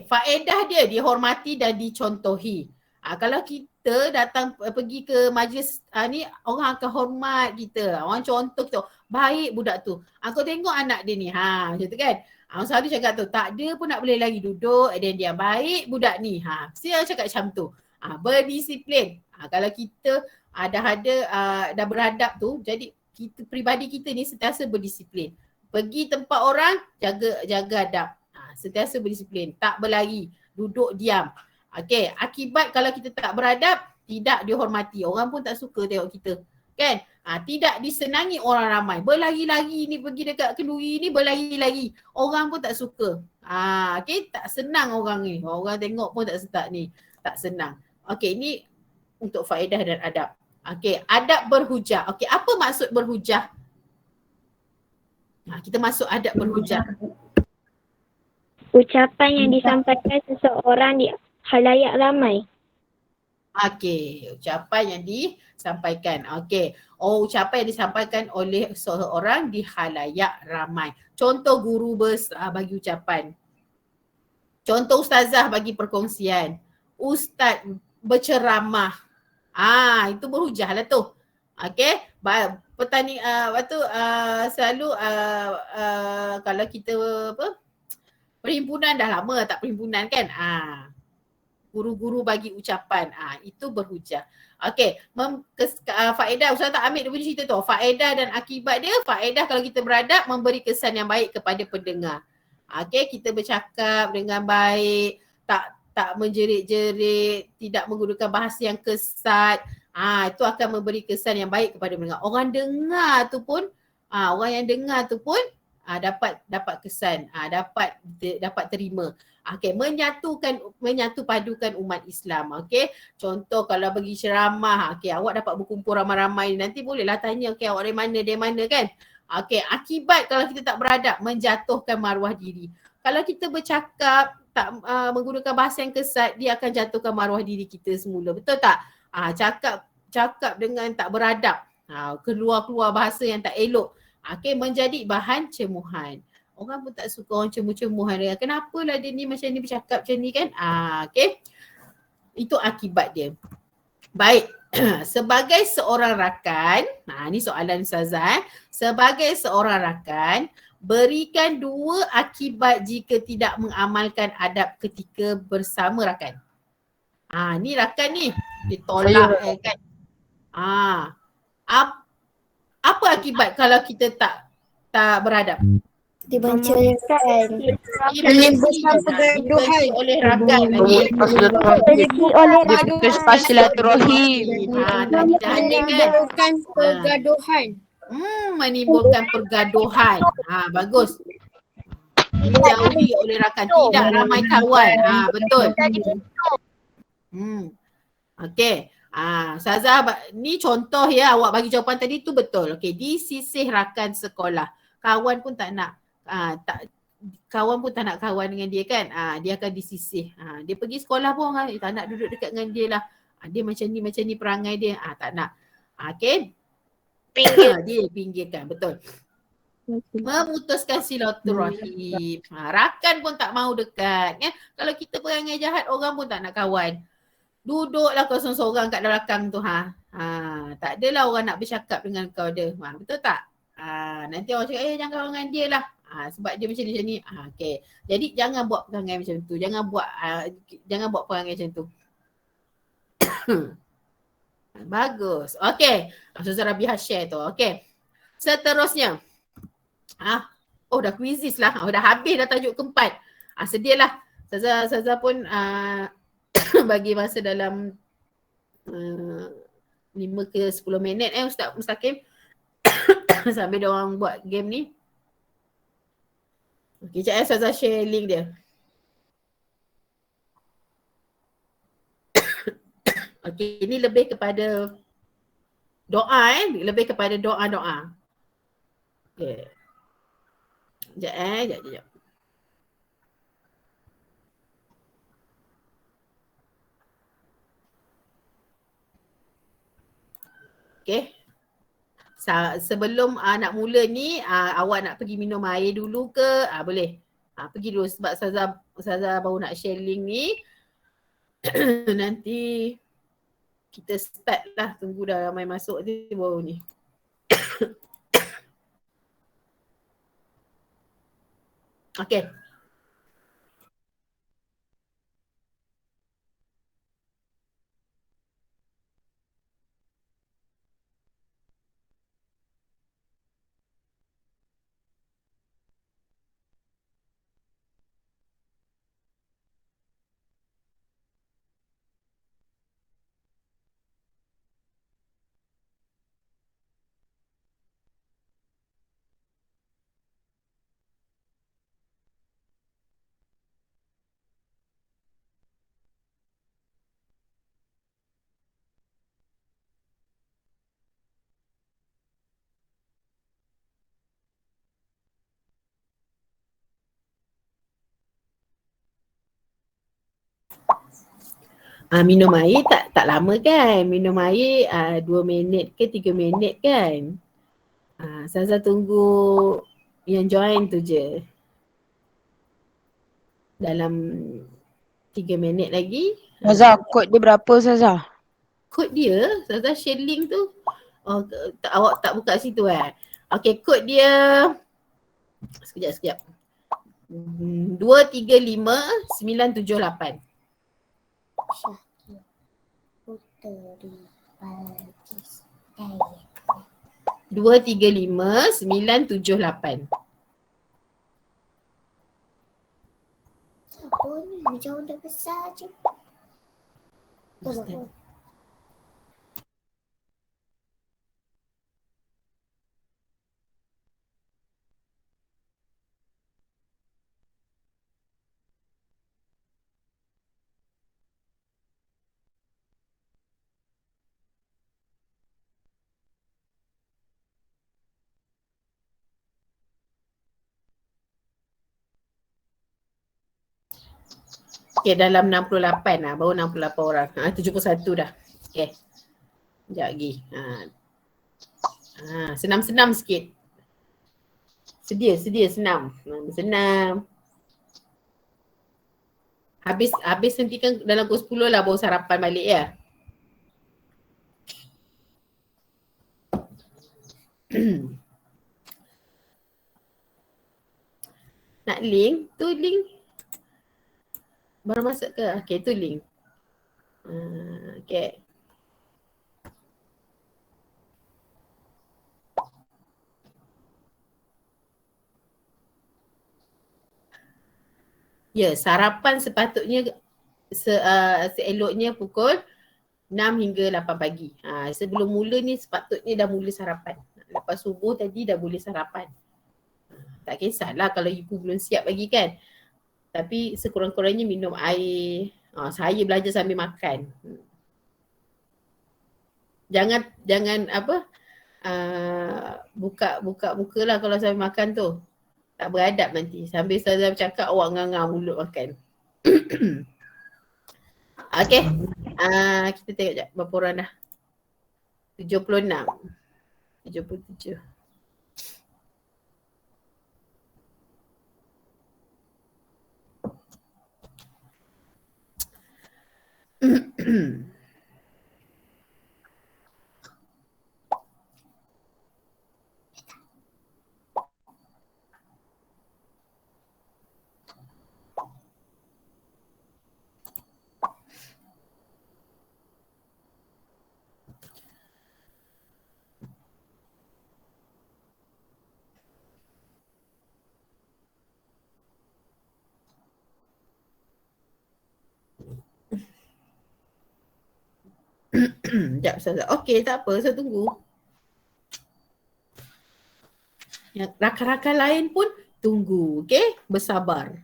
Faedah dia dihormati dan dicontohi. Kalau kita datang pergi ke majlis ni, orang akan hormat kita. Orang contoh kita. Baik budak tu. Kau tengok anak dia ni. Macam tu kan. Orang selalu cakap tu, tak ada pun nak boleh lagi duduk. Dan dia baik budak ni. Mesti orang cakap macam tu. Berdisiplin. Kalau kita dah beradab tu, jadi kita, peribadi kita ni sentiasa berdisiplin. Pergi tempat orang, jaga adab. Sentiasa berdisiplin, tak berlari, duduk diam. Akibat kalau kita tak beradab, tidak dihormati. Orang pun tak suka tengok kita. Kan? Tidak disenangi orang ramai. Berlari-lari ni, pergi dekat kenduri ni, berlari-lari. Orang pun tak suka. Tak senang orang ni. Orang tengok pun tak senang. Ni untuk faedah dan adab. Adab berhujah. Apa maksud berhujah? Kita masuk adab berhujah. Ucapan yang disampaikan seseorang di halayak ramai. Okey, ucapan yang disampaikan. Okey. Oh, ucapan yang disampaikan oleh seseorang di khalayak ramai. Contoh guru bagi ucapan. Contoh ustazah bagi perkongsian. Ustaz berceramah. Itu berhujah lah tu. Okey. Petani selalu kalau kita apa? Perhimpunan dah lama tak perhimpunan kan? Guru-guru bagi ucapan. Itu berhujah. Okey, faedah Ustaz tak ambil dia punya cerita tu. Faedah dan akibat dia, faedah kalau kita beradab memberi kesan yang baik kepada pendengar. Okey, kita bercakap dengan baik, tak menjerit-jerit, tidak menggunakan bahasa yang kesat. Itu akan memberi kesan yang baik kepada pendengar. Orang yang dengar tu pun dapat kesan, dapat terima. Okey, menyatu padukan umat Islam. Okey, contoh kalau bagi ceramah, okey, awak dapat berkumpul ramai-ramai, nanti bolehlah tanya, okey, awak dari mana kan? Okey, akibat kalau kita tak beradab, menjatuhkan maruah diri. Kalau kita bercakap tak menggunakan bahasa yang kesat, dia akan jatuhkan maruah diri kita semula. Betul tak? Cakap dengan tak beradab, keluar bahasa yang tak elok, okey, menjadi bahan cemuhan. Orang pun tak suka orang cemuh-cemuhan dia. Kenapalah dia ni macam ni bercakap macam ni kan? Okay. Itu akibat dia. Baik. Sebagai seorang rakan, ni soalan Ustazah. Sebagai seorang rakan, berikan 2 akibat jika tidak mengamalkan adab ketika bersama rakan. Ni rakan ni ditolak kan. Apa akibat kalau kita tak beradab? Dibenarkan. Menimbulkan pergaduhan oleh rakan lagi. Memutuskan silaturahim. Menimbulkan pergaduhan. Menimbulkan pergaduhan. Bagus. Dijauhi oleh rakan, tidak ramai kawan. Betul. Okey. Ustazah, ni contoh ya, awak bagi jawapan tadi tu betul. Okey, di sisih rakan sekolah. Kawan pun tak nak kawan dengan dia kan. Dia akan disisih. Dia pergi sekolah pun tak nak duduk dekat dengan dia lah. Dia macam ni perangai dia. Tak nak. Okey. Dia pinggirkan. Betul. Memutuskan silaturahim. Rakan pun tak mau dekat. Kalau kita perangai jahat, orang pun tak nak kawan. Duduklah kau seorang-seorang kat belakang tu. Tak adalah orang nak bercakap dengan kau dia. Betul tak? Nanti orang cakap, jangan kawan dengan dia lah. Sebab dia macam ni. Okay. Jadi jangan buat perangai macam tu. Jangan buat perangai macam tu. Bagus. Okay. Ustazah Rabiah share tu. Okay. Seterusnya. Dah quizzes lah. Dah habis dah tajuk keempat. Sedih lah. Ustazah pun bagi masa dalam 5 ke 10 minit Ustaz Mustaqim. Sambil dia orang buat game ni. Okay, sekejap Ustazah share link dia. Okay, ini lebih kepada doa lebih kepada doa-doa. Okay. Sekejap. Okay. Sebelum nak mula ni, awak nak pergi minum air dulu ke? Boleh. Pergi dulu sebab Ustazah baru nak share link ni. Nanti kita start lah. Tunggu dah ramai masuk je baru ni. Okay. Minum air tak lama kan. Minum air 2 minit ke 3 minit kan. Saza tunggu yang join tu je. Dalam 3 minit lagi. Ustazah, kod dia berapa Ustazah? Kod dia, Saza share link tu. Awak tak buka situ Okay, kod dia sekejap. 235978. Puteri Balkis. 235978. Apa ni? Jauh dah besar je. Ustaz. Okay, dalam 68 lah. Baru 68 orang. 71 dah. Okay. Sekejap lagi. Senam-senam sikit. Sedia senam. Senam. Habis nanti kan dalam pukul 10 lah baru sarapan balik ya. Nak link? Tu link. Baru masuk ke? Okay, tu link. Okay. Ya, sarapan sepatutnya seeloknya pukul 6 hingga 8 pagi. Sebelum mula ni sepatutnya dah mula sarapan. Lepas subuh tadi dah boleh sarapan. Tak kisahlah kalau ibu belum siap lagi kan. Tapi sekurang-kurangnya minum air. Saya belajar sambil makan. Jangan apa buka muka lah kalau sambil makan tu. Tak beradab nanti. Sambil saya bercakap awak nganga mulut makan. Okay. Kita tengok sekejap berapa orang dah. 76. 77. Sekejap Ustazah. Okey, tak apa. Saya tunggu. Yang rakan-rakan lain pun tunggu. Okey? Bersabar.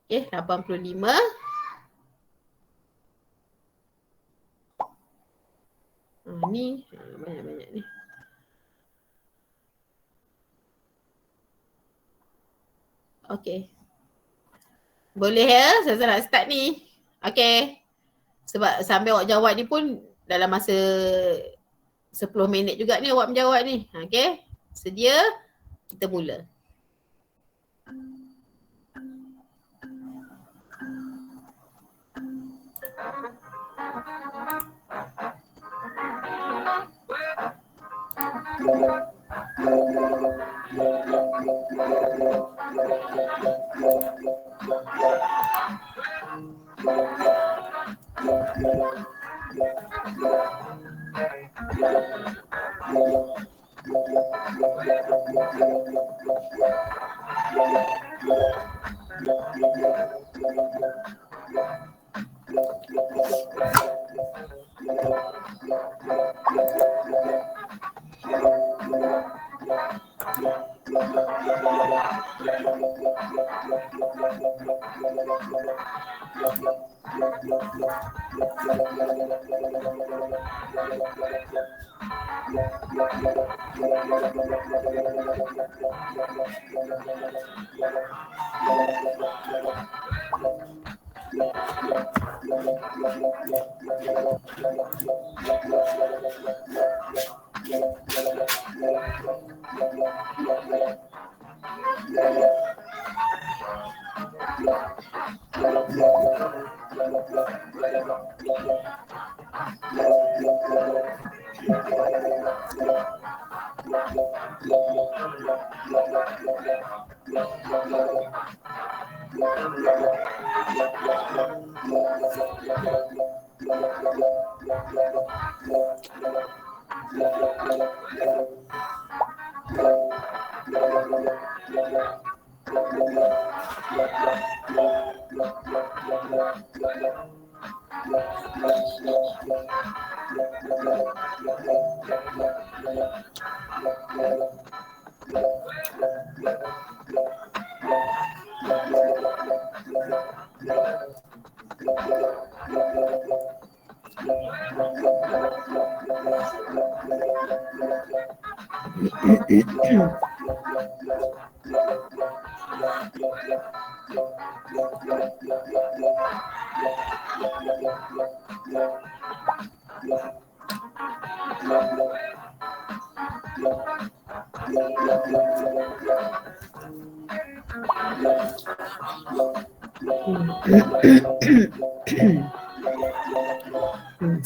Okey, 85. Ni banyak-banyak ni. Okey. Boleh ya? Saya nak start ni. Okey. Sebab sambil awak jawab ni pun dalam masa 10 minit juga ni awak menjawab ni. Okey. Sedia? Kita mula.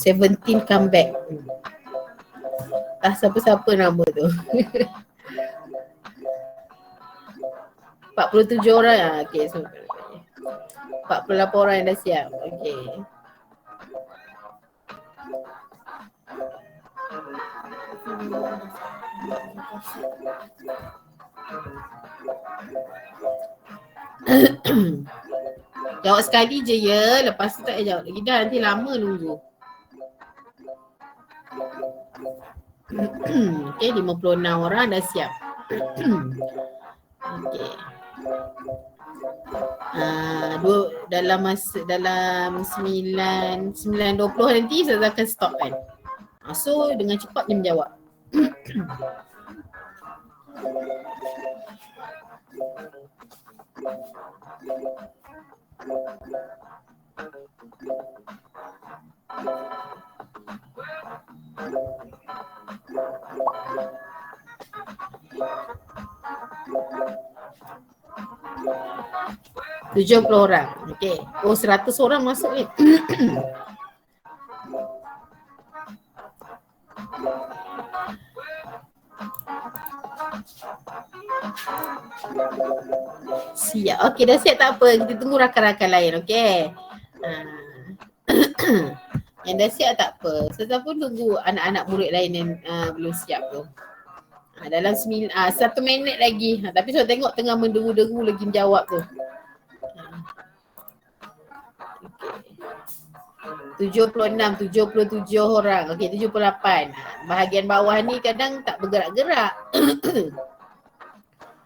Seventeen comeback. Siapa-siapa nama tu? 47 orang lah. Okay, so 48 orang yang dah siap. Okay. Jawab sekali je ya. Lepas tu tak payah jawab lagi dah. Nanti lama nunggu. Okay, 56 orang dah siap. Okay. Dalam 9.20 nanti saya akan stop kan. So dengan cepat dia menjawab. Tujuh 70 orang. Okey. 100 orang masuk ni. Siap. Okey, dah siap tak apa. Kita tunggu rakan-rakan lain, okey. Yang dah siap tak apa. Saya pun tunggu anak-anak murid lain yang belum siap tu. Dalam 1 minit lagi. Tapi saya tengok tengah menderu-deru lagi menjawab tu. 76, 77 orang. Okey, 78. Bahagian bawah ni kadang tak bergerak-gerak.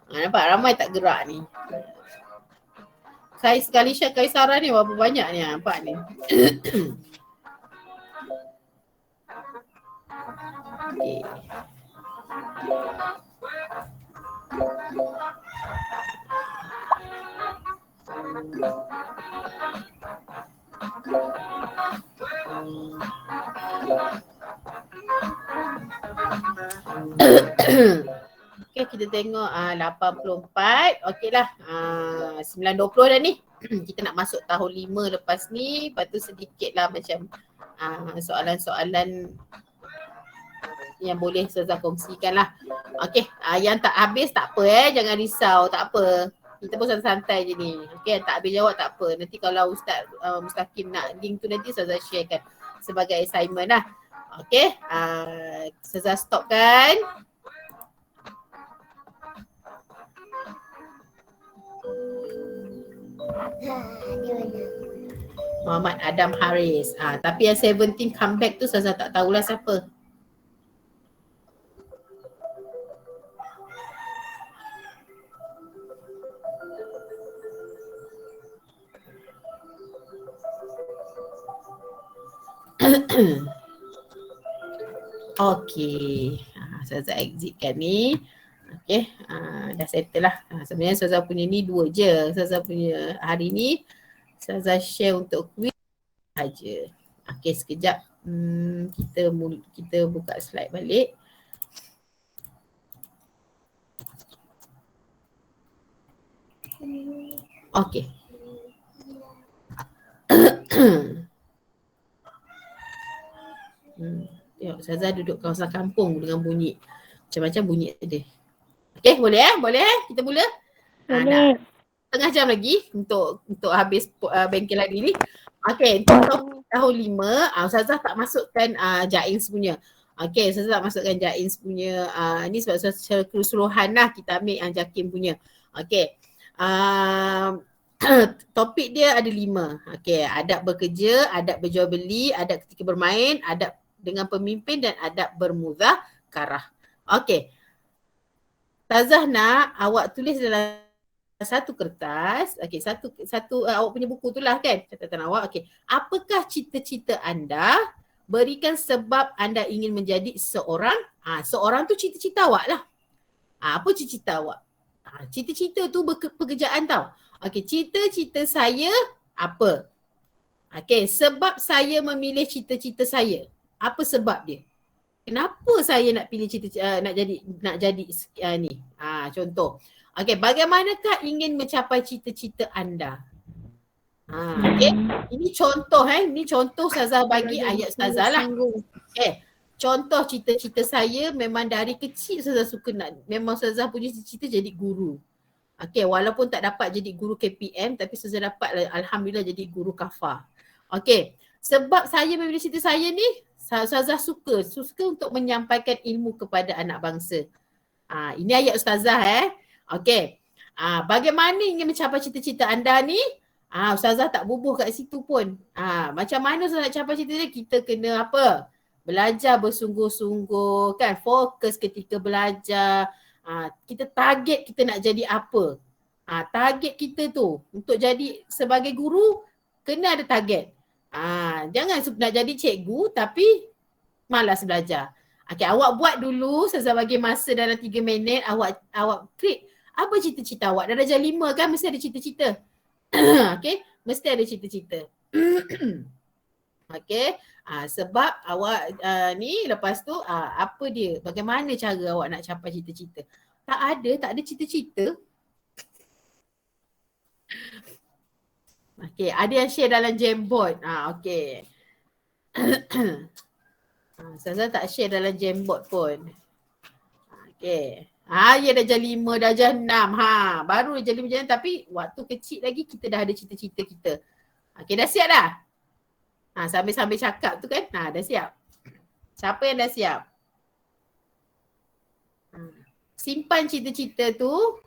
Nampak ramai tak gerak ni. Kaisara ni berapa banyak ni? Nampak ni. Okey. Okey, kita tengok 84. Okeylah. 9.20 dah ni. Kita nak masuk tahun 5 lepas ni. Lepas tu sedikitlah macam soalan-soalan yang boleh Ustazah kongsikan lah. Okey, yang tak habis tak apa jangan risau, tak apa. Kita pun santai-santai je ni. Okey, tak habis jawab tak apa. Nanti kalau Ustaz Mustaqim nak link tu nanti Ustazah sharekan sebagai assignment lah. Okey, Ustazah stop kan? Muhammad Adam Haris. Tapi yang 17 comeback tu Ustazah tak tahulah siapa. Okey. Ustazah exitkan ni. Okey. Dah settle lah. Sebenarnya Ustazah punya ni 2 je. Ustazah punya hari ni Ustazah share untuk quiz saja. Okey, sekejap. Kita buka slide balik. Okey. Tengok Ustazah duduk kawasan kampung dengan bunyi macam-macam bunyi dia. Okey, boleh kita mula? Boleh. Tengah jam lagi untuk habis bengkel hari ni. Okey, untuk topik tahun 5, Ustazah tak masukkan Jaiz punya. Okey, Ustazah tak masukkan Jaiz punya ni sebab secara keseluruhan lah kita ambil Jakim punya. Okey. Topik dia ada 5. Okey, adab bekerja, adab berjual beli, adab ketika bermain, adab dengan pemimpin dan adab bermuzakarah. Okey. Ustazah nak awak tulis dalam satu kertas. Okey, satu awak punya buku tu lah kan, catatan awak. Okey. Apakah cita-cita anda? Berikan sebab anda ingin menjadi seorang. Seorang tu cita-cita awak lah. Apa cita-cita awak? Cita-cita tu pekerjaan tau. Okey, cita-cita saya apa? Okey, sebab saya memilih cita-cita saya. Apa sebab dia? Kenapa saya nak pilih nak jadi ni? Contoh. Okey, bagaimanakah ingin mencapai cita-cita anda? Okey. Ini contoh Ini contoh Ustazah bagi ayat Ustazah lah. Okey. Contoh cita-cita saya memang dari kecil Ustazah suka memang Ustazah punya cita-cita jadi guru. Okey, walaupun tak dapat jadi guru KPM tapi Ustazah dapat alhamdulillah jadi guru kafah. Okey. Sebab saya memilih cita saya ni, Ustazah suka untuk menyampaikan ilmu kepada anak bangsa. Ini ayat Ustazah Okey. Bagaimana ingin mencapai cita-cita anda ni? Ustazah tak bubuh kat situ pun. Macam mana Ustazah nak capai cita-cita? Kita kena apa? Belajar bersungguh-sungguh kan, fokus ketika belajar. Kita target kita nak jadi apa? Target kita tu untuk jadi sebagai guru kena ada target. Jangan nak jadi cikgu tapi malas belajar. Okey, awak buat dulu, Ustazah bagi masa dalam 3 minit, awak create apa cita-cita awak. Darjah 5 kan mesti ada cita-cita. Okey, mesti ada cita-cita. Okey, sebab awak ni lepas tu apa dia? Bagaimana cara awak nak capai cita-cita? Tak ada cita-cita. Okey, ada yang share dalam Jamboard. Okey. Ustazah tak share dalam Jamboard pun. Okey. Ya darjah 5, darjah 6. Baru darjah 5 tapi waktu kecil lagi kita dah ada cita-cita kita. Okey, dah siap dah? Sambil-sambil cakap tu kan. Dah siap. Siapa yang dah siap? Simpan cita-cita tu.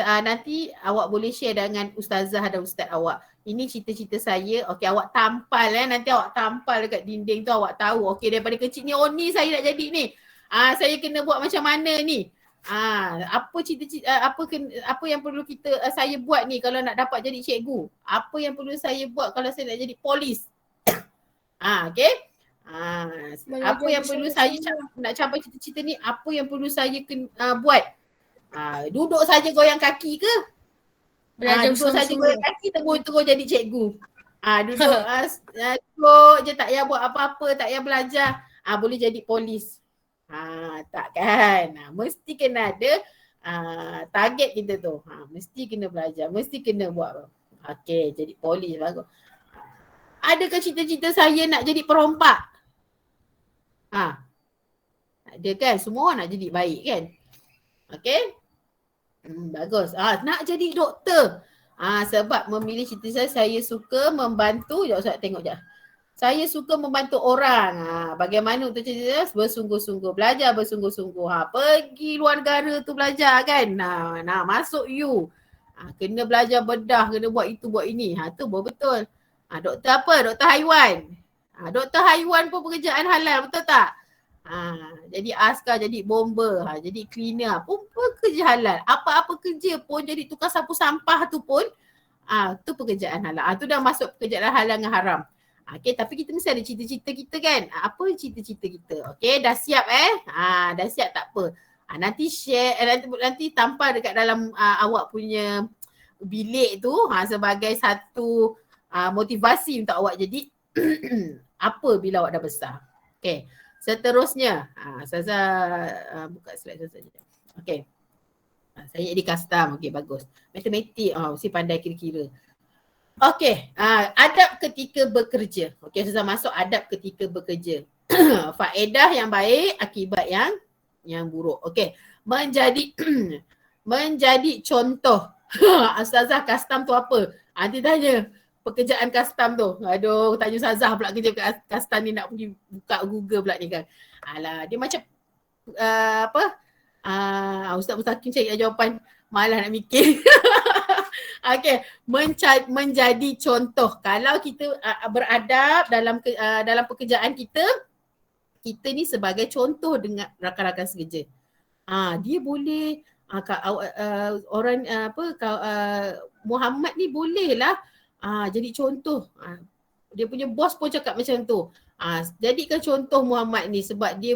Nanti awak boleh share dengan ustazah dan ustaz awak. Ini cita-cita saya. Okey, awak tampal nanti awak tampal dekat dinding tu, awak tahu. Okey, daripada kecil ni ni saya nak jadi ni. Saya kena buat macam mana ni? Apa cita-cita apa yang perlu saya buat ni kalau nak dapat jadi cikgu? Apa yang perlu saya buat kalau saya nak jadi polis? Okey. Apa yang perlu saya nak capai cita-cita ni? Apa yang perlu saya buat? Duduk saja goyang kaki ke? Duduk saja goyang kaki terus jadi cikgu. Duduk je tak payah buat apa-apa, tak payah belajar. Boleh jadi polis. Tak kan? Mesti kena ada target kita tu. Mesti kena belajar, mesti kena buat. Okey, jadi polis bagus. Adakah cita-cita saya nak jadi perompak? Ada kan? Semua orang nak jadi baik kan? Okey? Bagus. Nak jadi doktor. Sebab memilih cita-cita saya suka membantu. Sekejap Ustaz tengok je. Saya suka membantu orang. Bagaimana untuk cita-cita? Bersungguh-sungguh. Belajar bersungguh-sungguh. Pergi luar negara tu belajar kan? Masuk U. Kena belajar bedah. Kena buat itu, buat ini. Tu betul. Doktor apa? Doktor haiwan. Doktor haiwan pun pekerjaan halal. Betul tak? Jadi askar, jadi bomber, jadi cleaner pun pekerja halal. Apa-apa kerja pun, jadi tukang sapu sampah tu pun tu pekerjaan halal. Tu dah masuk pekerjaan halal dengan haram. Okey, tapi kita mesti ada cita-cita kita kan. Apa cita-cita kita? Okey, dah siap dah siap tak apa. Nanti share, nanti tampal dekat dalam awak punya bilik tu sebagai satu motivasi untuk awak jadi apa bila awak dah besar. Okey, seterusnya Saza buka slide Saza je. Okey. Saya jadi custom. Okey, bagus. Matematik mesti pandai kira-kira. Okey, adab ketika bekerja. Okey, Saza masuk adab ketika bekerja. Faedah yang baik, akibat yang buruk. Okey, menjadi contoh. Ustazah, custom tu apa? Nanti tanya pekerjaan custom tu. Aduh, tanya Ustazah pula kerja custom ni, nak pergi buka Google pula ni kan. Alah, dia macam Ustaz Mustaqim cari jawapan, malah nak mikir. Okey, menjadi contoh. Kalau kita beradab dalam pekerjaan kita ni sebagai contoh dengan rakan-rakan sekerja. Dia boleh Muhammad ni bolehlah jadi contoh. Dia punya bos pun cakap macam tu. Jadikan contoh Muhammad ni sebab dia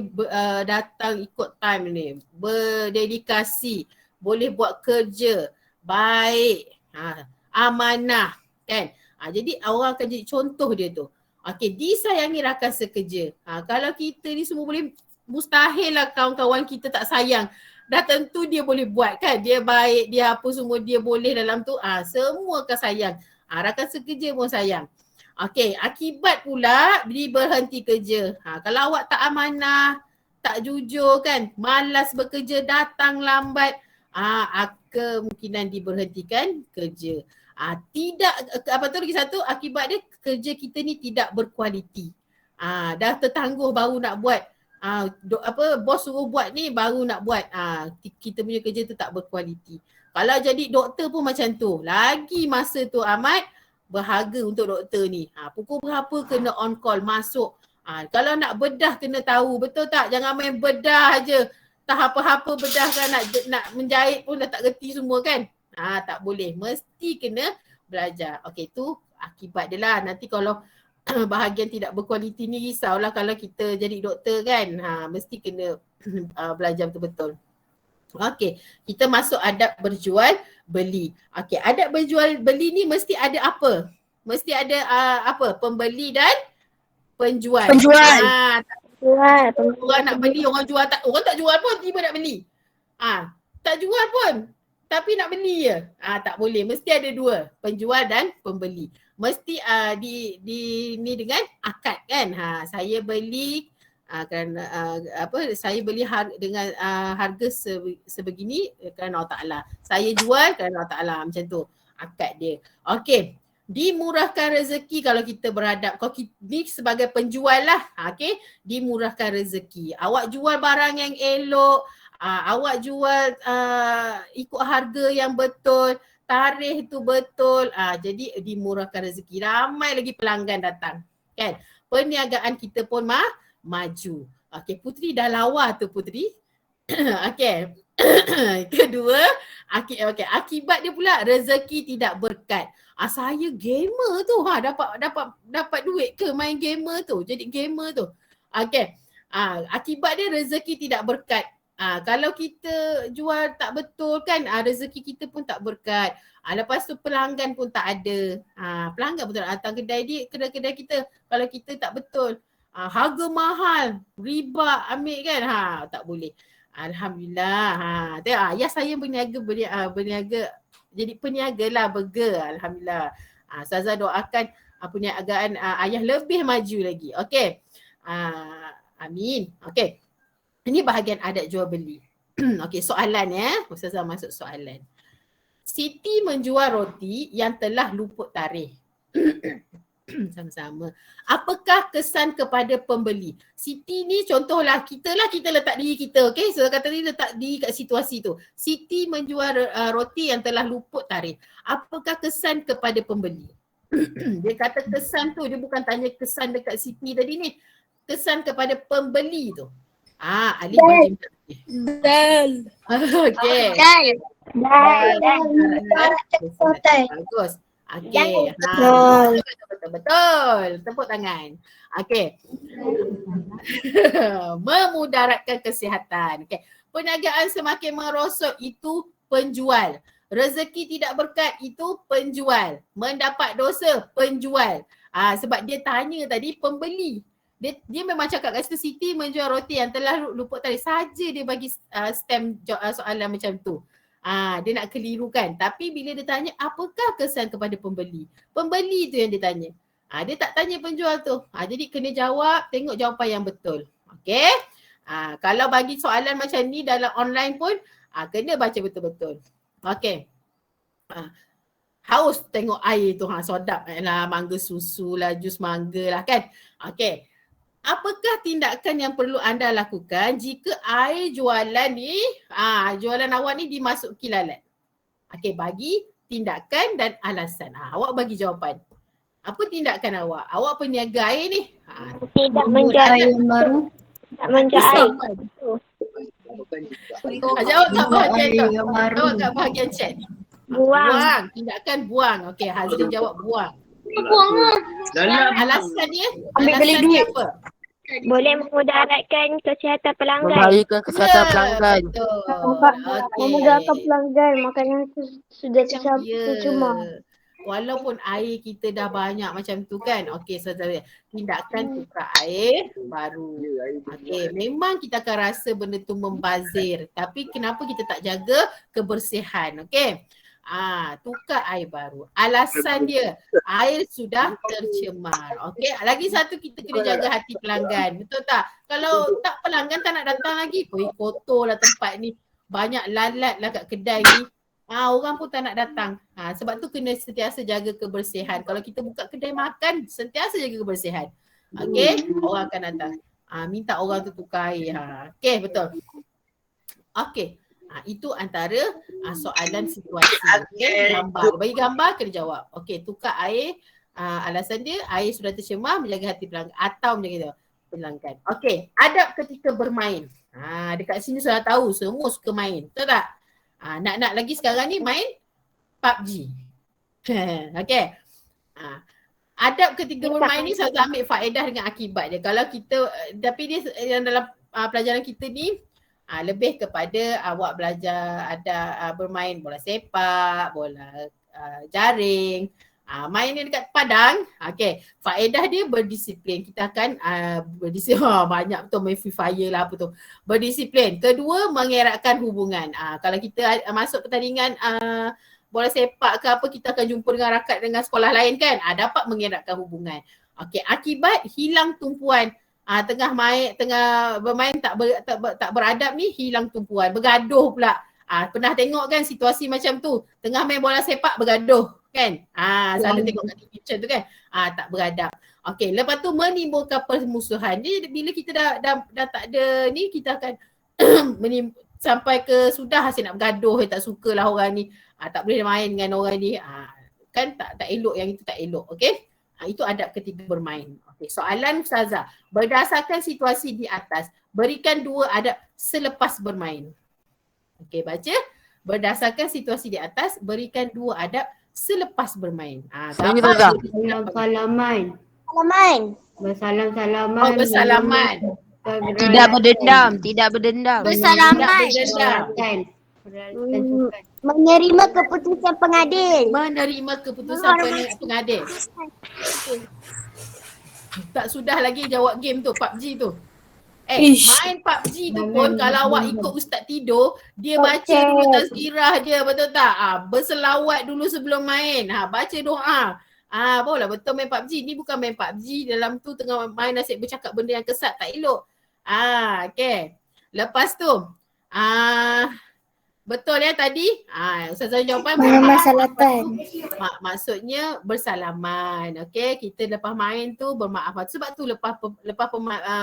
datang ikut time ni, berdedikasi, boleh buat kerja baik, amanah kan. Jadi orang akan jadi contoh dia tu. Okey, disayangi rakan sekerja. Kalau kita ni semua boleh, mustahil lah kawan-kawan kita tak sayang. Dah tentu dia boleh buat kan. Dia baik, dia apa semua dia boleh dalam tu. Semua akan sayang. Rakan sekerja pun sayang. Okey, akibat pula dia berhenti kerja. Kalau awak tak amanah, tak jujur kan, malas bekerja, datang lambat, kemungkinan diberhentikan kerja. Tidak, lagi satu akibat dia, kerja kita ni tidak berkualiti. Dah tertangguh baru nak buat. Bos suruh buat ni baru nak buat. Kita punya kerja tu tak berkualiti. Kalau jadi doktor pun macam tu. Lagi masa tu amat berharga untuk doktor ni. Pukul berapa kena on call masuk. Kalau nak bedah kena tahu, betul tak? Jangan main bedah je. Tak apa-apa bedah kan, nak menjahit pun dah tak reti semua kan. Tak boleh. Mesti kena belajar. Okey, tu akibat dia lah. Nanti kalau bahagian tidak berkualiti ni risaulah kalau kita jadi doktor kan. Mesti kena belajar betul-betul. Okey, kita masuk adab berjual beli. Okey, adab berjual beli ni mesti ada apa? Mesti ada pembeli dan penjual. Orang nak beli, orang jual tak, orang tak jual pun tiba nak beli. Tak jual pun tapi nak beli je. Tak boleh, mesti ada dua, penjual dan pembeli. Mesti ni dengan akad kan. Saya beli saya beli dengan harga sebegini kerana Allah Ta'ala. Saya jual kerana Allah Ta'ala, macam tu akad dia. Okey, dimurahkan rezeki kalau kita beradab. Kalau ni sebagai penjual lah, okey, dimurahkan rezeki. Awak jual barang yang elok, awak jual ikut harga yang betul, tarikh tu betul, jadi dimurahkan rezeki. Ramai lagi pelanggan datang kan. Perniagaan kita pun maju. Okey, Putri dah lawa tu Putri. Okey. Kedua, akibat dia pula rezeki tidak berkat. Saya gamer tu, dapat duit ke main gamer tu, jadi gamer tu. Okey. Akibat dia rezeki tidak berkat. Kalau kita jual tak betul kan, rezeki kita pun tak berkat. Lepas tu pelanggan pun tak ada. Pelanggan pun tak datang kedai kita kalau kita tak betul. Harga mahal, riba ambil kan, tak boleh. Alhamdulillah. Ayah saya berniaga jadi peniaga lah burger. Alhamdulillah. Ustazah doakan perniagaan ayah lebih maju lagi. Okey. Amin. Okey. Ini bahagian adat jual beli. Okey, soalan Ustazah masuk soalan. Siti menjual roti yang telah luput tarikh. Sama-sama. Apakah kesan kepada pembeli? Siti ni contohlah kita letak diri kita, okey? So kata ni letak diri kat situasi tu. Siti menjual roti yang telah luput tarikh. Apakah kesan kepada pembeli? Dia kata kesan tu, dia bukan tanya kesan dekat Siti tadi ni. Kesan kepada pembeli tu. Alif bagi Dal. okey. Dal. Bagus. Okey. Betul. Betul. Tepuk tangan. Okey. Memudaratkan kesihatan. Okey. Perniagaan semakin merosot itu penjual. Rezeki tidak berkat itu penjual. Mendapat dosa penjual. Sebab dia tanya tadi pembeli. Dia memang cakap kat situ Siti menjual roti yang telah luput tadi. Saja dia bagi stem soalan macam tu. Dia nak kelirukan. Tapi bila dia tanya apakah kesan kepada pembeli? Pembeli tu yang dia tanya. Dia tak tanya penjual tu. Jadi kena jawab, tengok jawapan yang betul. Okey? Kalau bagi soalan macam ni dalam online pun kena baca betul-betul. Okey. Haus tengok air tu, sedap lah, mangga susu lah, jus mangga lah kan. Okey. Apakah tindakan yang perlu anda lakukan jika air jualan ni, jualan awak ni dimasuki lalat? Okey, bagi tindakan dan alasan. Awak bagi jawapan. Apa tindakan awak? Awak peniaga air ni. Tidak menjual air baru. Tak menjual air. Jawab kat bahagian tu. Jawab kat bahagian chat. Buang. Tindakan buang. Okey, Hazrin jawab buang. Buang lah. Alasan dia? Ambil beli Alasan dia duit. apa? Boleh memudaratkan kesihatan pelanggan. Membahayakan kesihatan pelanggan. Betul. Memudaratkan pelanggan. Makanan sudah Ya. tercemar. Walaupun air kita dah banyak macam tu kan. Okey, saudara. Tindakan tukar air baru. Okey, memang kita akan rasa benda tu membazir. Tapi kenapa kita tak jaga kebersihan? Okey. Tukar air baru. Alasan dia, air sudah tercemar. Okey, lagi satu kita kena jaga hati pelanggan. Betul tak? Kalau tak, pelanggan tak nak datang lagi. Kotor lah tempat ni. Banyak lalat lah kat kedai ni. Orang pun tak nak datang. Sebab tu kena sentiasa jaga kebersihan. Kalau kita buka kedai makan, sentiasa jaga kebersihan. Okey, orang akan datang. Minta orang tu tukar air. Okey, betul. Okey. Itu antara soalan situasi. Okay? Gambar. Bagi gambar kena jawab. Okey, tukar air. Alasan dia air sudah tercemar, menjaga hati pelanggan atau menjaga pelanggan. Okey, adab ketika bermain. Dekat sini sudah tahu semua suka main. Betul tak? Nak lagi sekarang ni main PUBG. Okey. Adab ketika bermain ni saya ambil faedah dengan akibat dia. Kalau kita, tapi dia yang dalam pelajaran kita ni lebih kepada awak belajar ada bermain bola sepak, bola jaring, main ni dekat padang. Okey, faedah dia berdisiplin. Kita akan berdisiplin. Banyak betul main Free Fire lah apa tu. Berdisiplin. Kedua, mengeratkan hubungan. Kalau kita masuk pertandingan bola sepak ke apa, kita akan jumpa dengan rakat dengan sekolah lain kan. Dapat mengeratkan hubungan. Okey, akibat hilang tumpuan. Tengah bermain tak beradab ni, hilang tumpuan, bergaduh pula. Pernah tengok kan situasi macam tu, tengah main bola sepak bergaduh kan. Selalu tengok kat TV macam tu kan. Tak beradab. Okey, lepas tu menimbulkan permusuhan. Jadi bila kita dah tak ada ni, kita akan sampai ke sudah asyik nak bergaduh, tak sukalah orang ni. Tak boleh main dengan orang ni. Kan tak elok, yang itu tak elok. Okey. Itu adab ketika bermain. Okey, soalan Ustazah. Berdasarkan situasi di atas, berikan 2 adab selepas bermain. Okey, baca. Berdasarkan situasi di atas, berikan 2 adab selepas bermain. Salam-salaman. Bersalam-salaman. Bersalaman. Tidak berdendam, tidak berdendam. Bersalaman. Menerima keputusan pengadil. Menerima keputusan pengadil. Tak sudah lagi jawab game tu, PUBG tu. Main PUBG tu pun kalau awak ikut ustaz tidur, dia baca dulu tazkirah dia, betul tak? Berselawat dulu sebelum main. Baca doa. Barulah betul main PUBG. Ni bukan main PUBG, dalam tu tengah main asyik bercakap benda yang kesat, tak elok. Okay. Lepas tu, betul ya tadi? Ustazah jawapan Bermasalatan. maksudnya bersalaman. Okey, kita lepas main tu bermaaf. Sebab tu lepas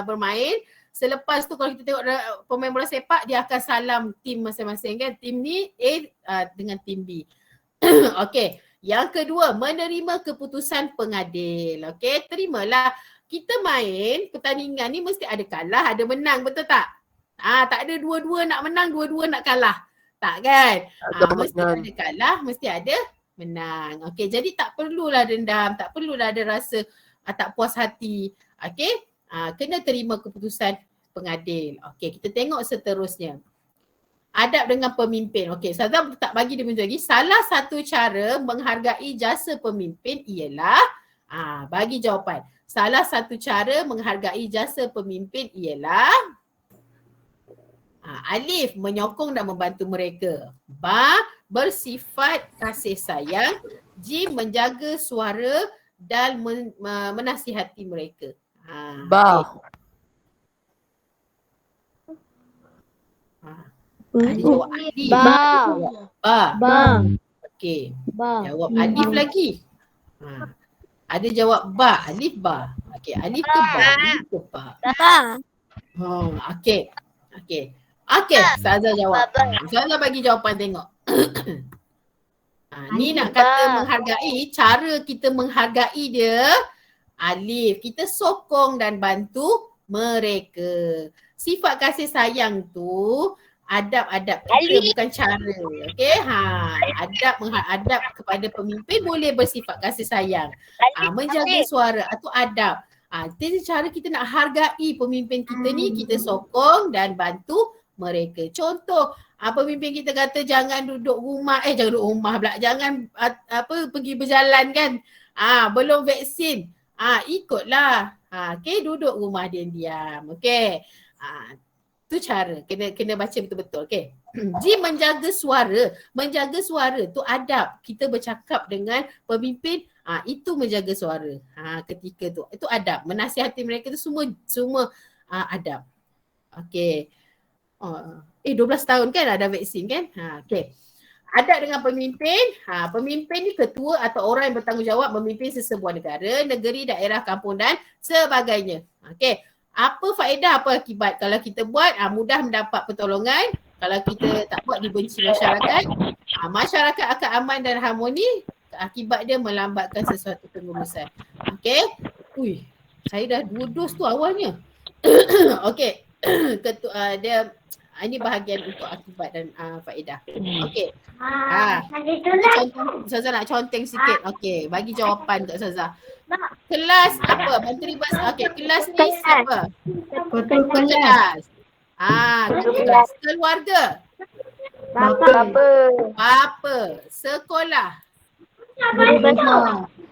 bermain, selepas tu kalau kita tengok pemain bola sepak, dia akan salam tim masing-masing kan. Tim ni A dengan tim B. Okey, yang kedua, menerima keputusan pengadil. Okey, terimalah. Kita main pertandingan ni mesti ada kalah, ada menang, betul tak? Tak ada dua-dua nak menang, dua-dua nak kalah. Tak kan? Mesti ada kalah, mesti ada menang. Okey, jadi tak perlulah dendam, tak perlulah ada rasa tak puas hati. Okey, kena terima keputusan pengadil. Okey, kita tengok seterusnya. Adab dengan pemimpin. Okey, Ustazah tak bagi dia minta lagi. Salah satu cara menghargai jasa pemimpin ialah bagi jawapan. Salah satu cara menghargai jasa pemimpin ialah alif, menyokong dan membantu mereka. Ba, bersifat kasih sayang. Jim, menjaga suara dan menasihati mereka. Ba. Ada jawab alif. Ba. Okey. Jawab alif lagi. Ada jawab ba, alif ba. Okey, alif ke ba? Alif ke ba? Okey. Okey, Ustazah jawab. Ustazah bagi jawapan tengok. Ni nak kata menghargai, cara kita menghargai dia alif. Kita sokong dan bantu mereka. Sifat kasih sayang tu adab-adab kita bukan cara. Okey, adab kepada pemimpin boleh bersifat kasih sayang. Menjaga suara tu adab. Jadi cara kita nak hargai pemimpin kita ni, kita sokong dan bantu mereka. Contoh, pemimpin kita kata jangan duduk rumah, jangan duduk rumah pula, jangan pergi berjalan kan. Belum vaksin. Ikutlah. Okey, duduk rumah diam-diam. Okey. Tu cara kena baca betul-betul. Okey. Ji, menjaga suara. Menjaga suara tu adab. Kita bercakap dengan pemimpin, itu menjaga suara. Ketika tu itu adab. Menasihati mereka tu semua adab. Okey. 12 tahun kan ada vaksin kan? Okey. Adab dengan pemimpin. Pemimpin ni ketua atau orang yang bertanggungjawab memimpin sesebuah negara, negeri, daerah, kampung dan sebagainya. Okey. Apa faedah, apa akibat? Kalau kita buat, mudah mendapat pertolongan. Kalau kita tak buat, dibenci masyarakat. Masyarakat akan aman dan harmoni. Akibat dia melambatkan sesuatu pengurusan. Okey. Ui, saya dah 2 dos tu awalnya. Okey. Dia ini bahagian untuk akibat dan faedah. Okey. Ustazah nak conteng sikit. Okey, bagi jawapan kat Ustazah. Kelas apa? Menteri bahasa. Okey, kelas ni siapa? Kelas. Kelas. Keluarga. Bapa. Sekolah.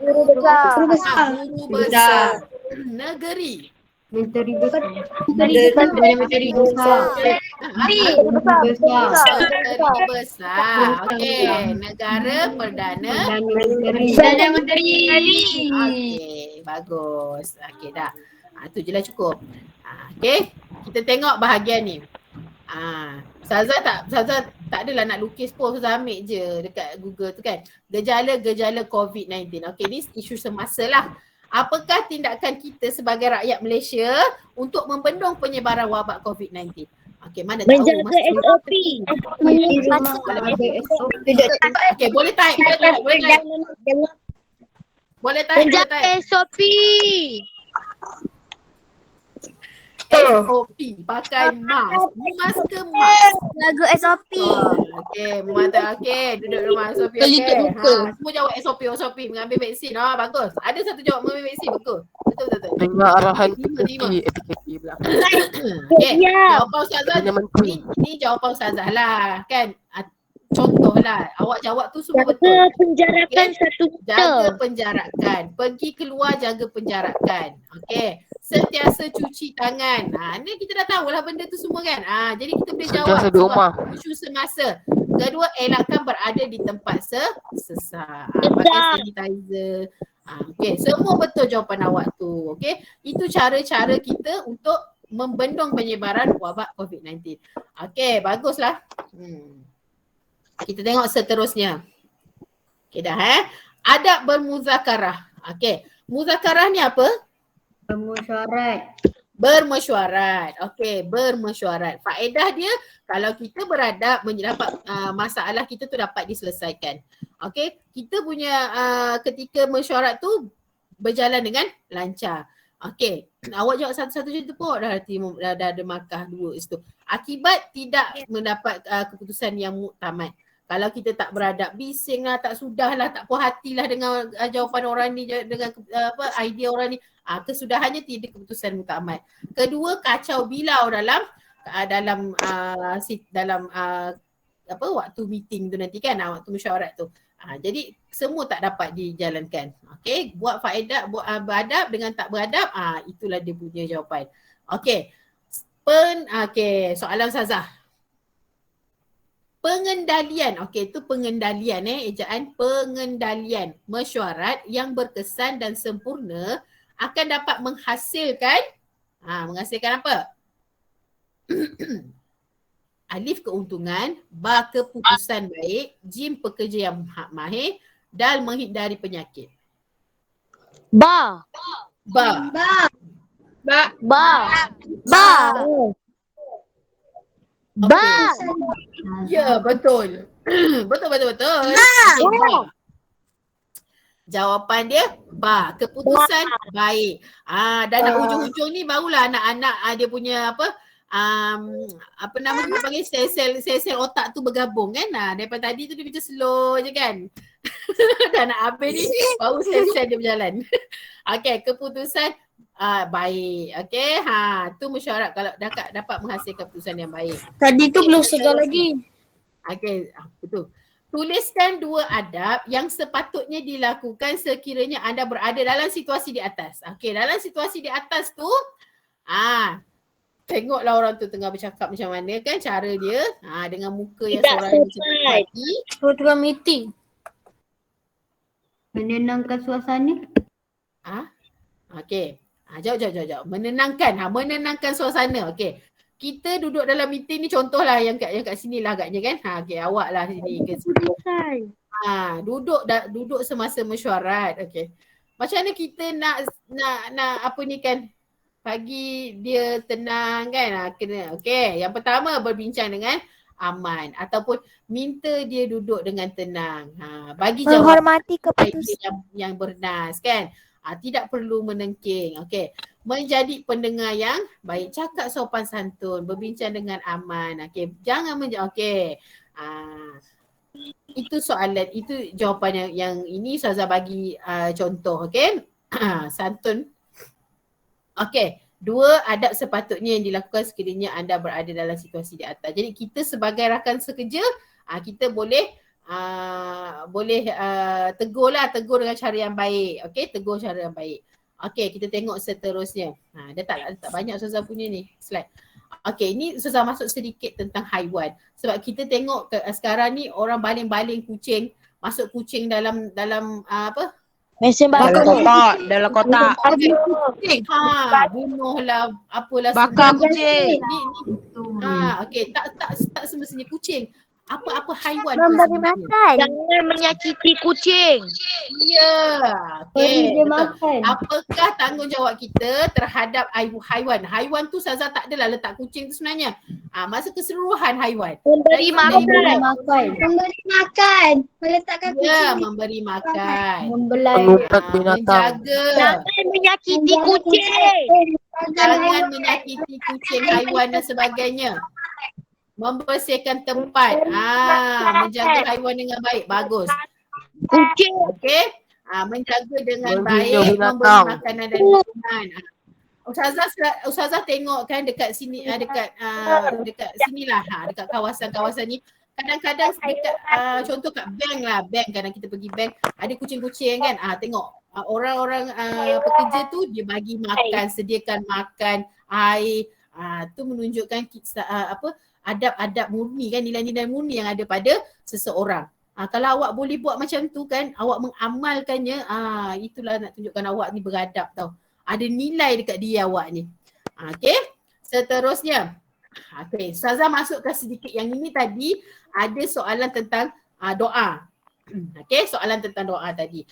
Guru besar. Negeri. Menteri besar. Menteri besar. Okey, negara perdana menteri. Okey, bagus. Okey dah. Tu je lah cukup. Okey, kita tengok bahagian ni. Ustazah tak adalah nak lukis pun, Ustazah ambil je dekat Google tu kan. Gejala-gejala COVID-19. Okey, ni isu semasa lah. Apakah tindakan kita sebagai rakyat Malaysia untuk membendung penyebaran wabak COVID-19? Okey, mana tahu. Menjaga SOP. Okey, boleh type. Menjaga SOP. SOP, pakai mask. Mask ke mask? Jaga SOP. Okey, okey, duduk rumah SOP. Okey. Semua jawab SOP mengambil vaksin. Bagus. Ada satu jawab mengambil vaksin, betul. Betul. Dengar arahan Lima. PKP pula. Okey, jawapan Ustazah ni jawapan Ustazah lah kan. Contohlah, awak jawab tu semua betul. Jaga penjarakan 1 meter. Jaga penjarakan. Pergi keluar jaga penjarakan. Okey. Sentiasa cuci tangan. Ni kita dah tahulah benda tu semua kan. Jadi kita boleh jawab. Sentiasa di rumah. Isu semasa. Kedua, elakkan berada di tempat sesak. Pakai sanitizer. Okey, semua betul jawapan awak tu. Okey, itu cara-cara kita untuk membendung penyebaran wabak COVID-19. Okey, baguslah. Kita tengok seterusnya. Okey dah Adab bermuzakarah. Okey, muzakarah ni apa? Bermesyuarat. Okey, bermesyuarat. Faedah dia kalau kita beradab mendapat masalah kita tu dapat diselesaikan. Okey, kita punya ketika mesyuarat tu berjalan dengan lancar. Okey, awak jawab satu-satu je tu pun dah ada markah 2 itu. Akibat tidak mendapat keputusan yang muktamad. Kalau kita tak beradab, bising lah, tak sudahlah, tak puas hatilah dengan jawapan orang ni, dengan idea orang ni. Kesudahannya tidak keputusan muktamad. Kedua, kacau bilau dalam waktu meeting tu nanti kan, waktu mesyuarat tu. Jadi semua tak dapat dijalankan. Okey, buat faedah, buat beradab dengan tak beradab, itulah dia punya jawapan. Okey. Soalan Ustazah. Pengendalian, itu pengendalian ejaan pengendalian mesyuarat yang berkesan dan sempurna akan dapat menghasilkan apa? Alif keuntungan, ba keputusan baik, jim pekerja yang mahir, dal menghindari penyakit. Ba. Ya, betul. Betul. Okay, ba. Jawapan dia ba, keputusan baik. Dan ujung-ujung ni barulah anak-anak dia punya kita panggil sel-sel otak tu bergabung kan. Daripada tadi tu dia macam slow je kan. Dan nak habis ni baru sel-sel dia berjalan. Okey, keputusan baik. Okey, tu mesyuarat kalau dapat menghasilkan keputusan yang baik. Tadi tu belum segar lagi. Okey, betul. Tuliskan 2 adab yang sepatutnya dilakukan sekiranya anda berada dalam situasi di atas. Okey, dalam situasi di atas tu tengoklah orang tu tengah bercakap macam mana kan cara dia, dengan muka yang seorang macam hati. Program meeting. Menenangkan suasana. Okey. Jauh. Menenangkan suasana. Okey. Kita duduk dalam meeting ni, contohlah yang kat sini lah agaknya kan. Okey, awak lah sini ke sini. Duduk semasa mesyuarat. Okey. Macam mana kita nak apa ni kan, bagi dia tenang kan. Okey, yang pertama berbincang dengan aman ataupun minta dia duduk dengan tenang. Bagi jawapan Menghormati keputusan yang bernas kan. Tidak perlu menengking. Okey. Menjadi pendengar yang baik, cakap sopan santun, berbincang dengan aman. Okey, jangan okey. Itu soalan, itu jawapan yang ini Ustazah bagi contoh, okey. Santun. Okey, 2 adab sepatutnya yang dilakukan sekiranya anda berada dalam situasi di atas. Jadi kita sebagai rakan sekerja, kita boleh tegur dengan cara yang baik. Okey, tegur cara yang baik. Okey, kita tengok seterusnya. Dia tak banyak Ustazah punya ni slide. Okey, ini Ustazah masuk sedikit tentang haiwan. Sebab kita tengok sekarang ni orang baling-baling kucing, masuk kucing dalam mesin bakar. Dalam kotak. Kucing. Bunuhlah apalah Bakar semua. kucing. Okey, tak semestinya kucing. Apa haiwan Memberi makan. Jangan menyakiti kucing. Ya. Beri Okey. dia makan. Apakah tanggungjawab kita terhadap haiwan? Haiwan tu Ustazah tak adalah letak kucing tu sebenarnya. Masa keseluruhan haiwan. Memberi Memberi makan. Meletakkan Ya, memberi makan. Membelai. Mengukat binatang. Menjaga. Jangan menyakiti kucing. Jangan menyakiti kucing, haiwan dan sebagainya. Membersihkan tempat. Menjaga haiwan dengan baik. Bagus. Kucing. Okey. Menjaga dengan baik, Melindungi memberi binatang. makanan dan minuman. Ustazah tengok kan dekat sini, dekat sinilah, dekat kawasan-kawasan ni. Kadang-kadang dekat contoh kat bank kadang kita pergi bank ada kucing-kucing kan. Tengok orang-orang pekerja tu dia bagi makan, sediakan makan, air. Tu menunjukkan adab-adab murni kan, nilai-nilai murni yang ada pada seseorang. Kalau awak boleh buat macam tu kan, awak mengamalkannya, itulah nak tunjukkan awak ni beradab tau. Ada nilai dekat diri awak ni. Okey, seterusnya. Okey, Ustazah masukkan sedikit yang ini tadi, ada soalan tentang doa. Okey, soalan tentang doa tadi.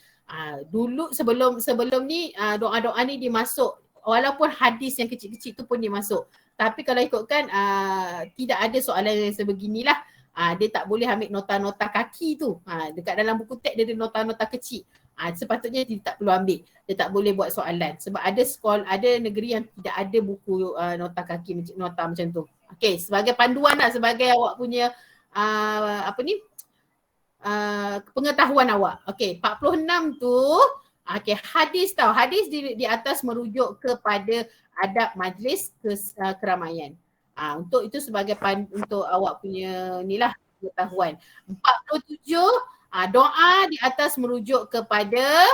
Dulu sebelum ni doa-doa ni dimasuk, walaupun hadis yang kecil-kecil tu pun dimasuk. Tapi kalau ikutkan tidak ada soalan yang sebeginilah. Dia tak boleh ambil nota-nota kaki tu. Dekat dalam buku teks dia ada nota-nota kecil. Sepatutnya dia tak perlu ambil. Dia tak boleh buat soalan. Sebab ada negeri yang tidak ada buku nota kaki, nota macam tu. Okey, sebagai panduan lah, sebagai awak punya pengetahuan awak. Okey, 46 tu okey, hadis tau. Hadis di atas merujuk kepada adab majlis keramaian. Untuk itu sebagai untuk awak punya inilah pengetahuan. 47 doa di atas merujuk kepada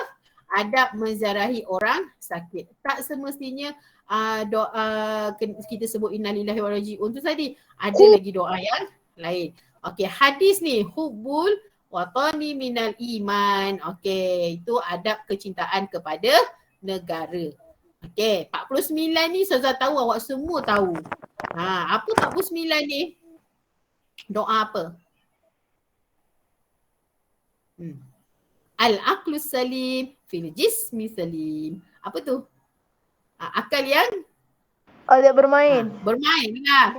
adab menziarahi orang sakit. Tak semestinya doa kita sebut innalillahi wa rajiun tu tadi. Ada lagi doa yang lain. Okey, hadis ni hubbul watani minal iman. Okey, itu adab kecintaan kepada negara. Okey, 49 ni Ustazah tahu awak semua tahu. Apa 49 ni? Doa apa? Al-aqlus salim fil jismi salim. Apa tu? Akal yang Adab bermain. bermain lah.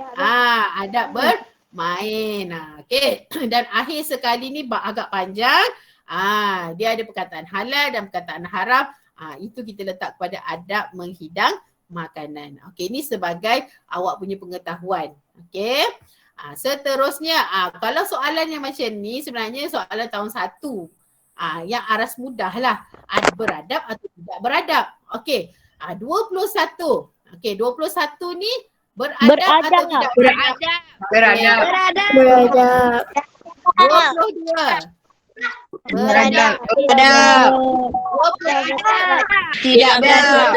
Adab bermain. Okey. Dan akhir sekali ni agak panjang. Dia ada perkataan halal dan perkataan haram. Itu kita letak kepada adab menghidang makanan. Okey, ni sebagai awak punya pengetahuan. Okey. Seterusnya, kalau soalan yang macam ni sebenarnya soalan tahun 1. Yang aras mudah lah. Beradab atau tidak beradab. Okey. 21. Okey, 21 ni beradab atau tidak beradab? Beradab. Beradab. 22. Beradab. Beradab. 23. Tidak beradab.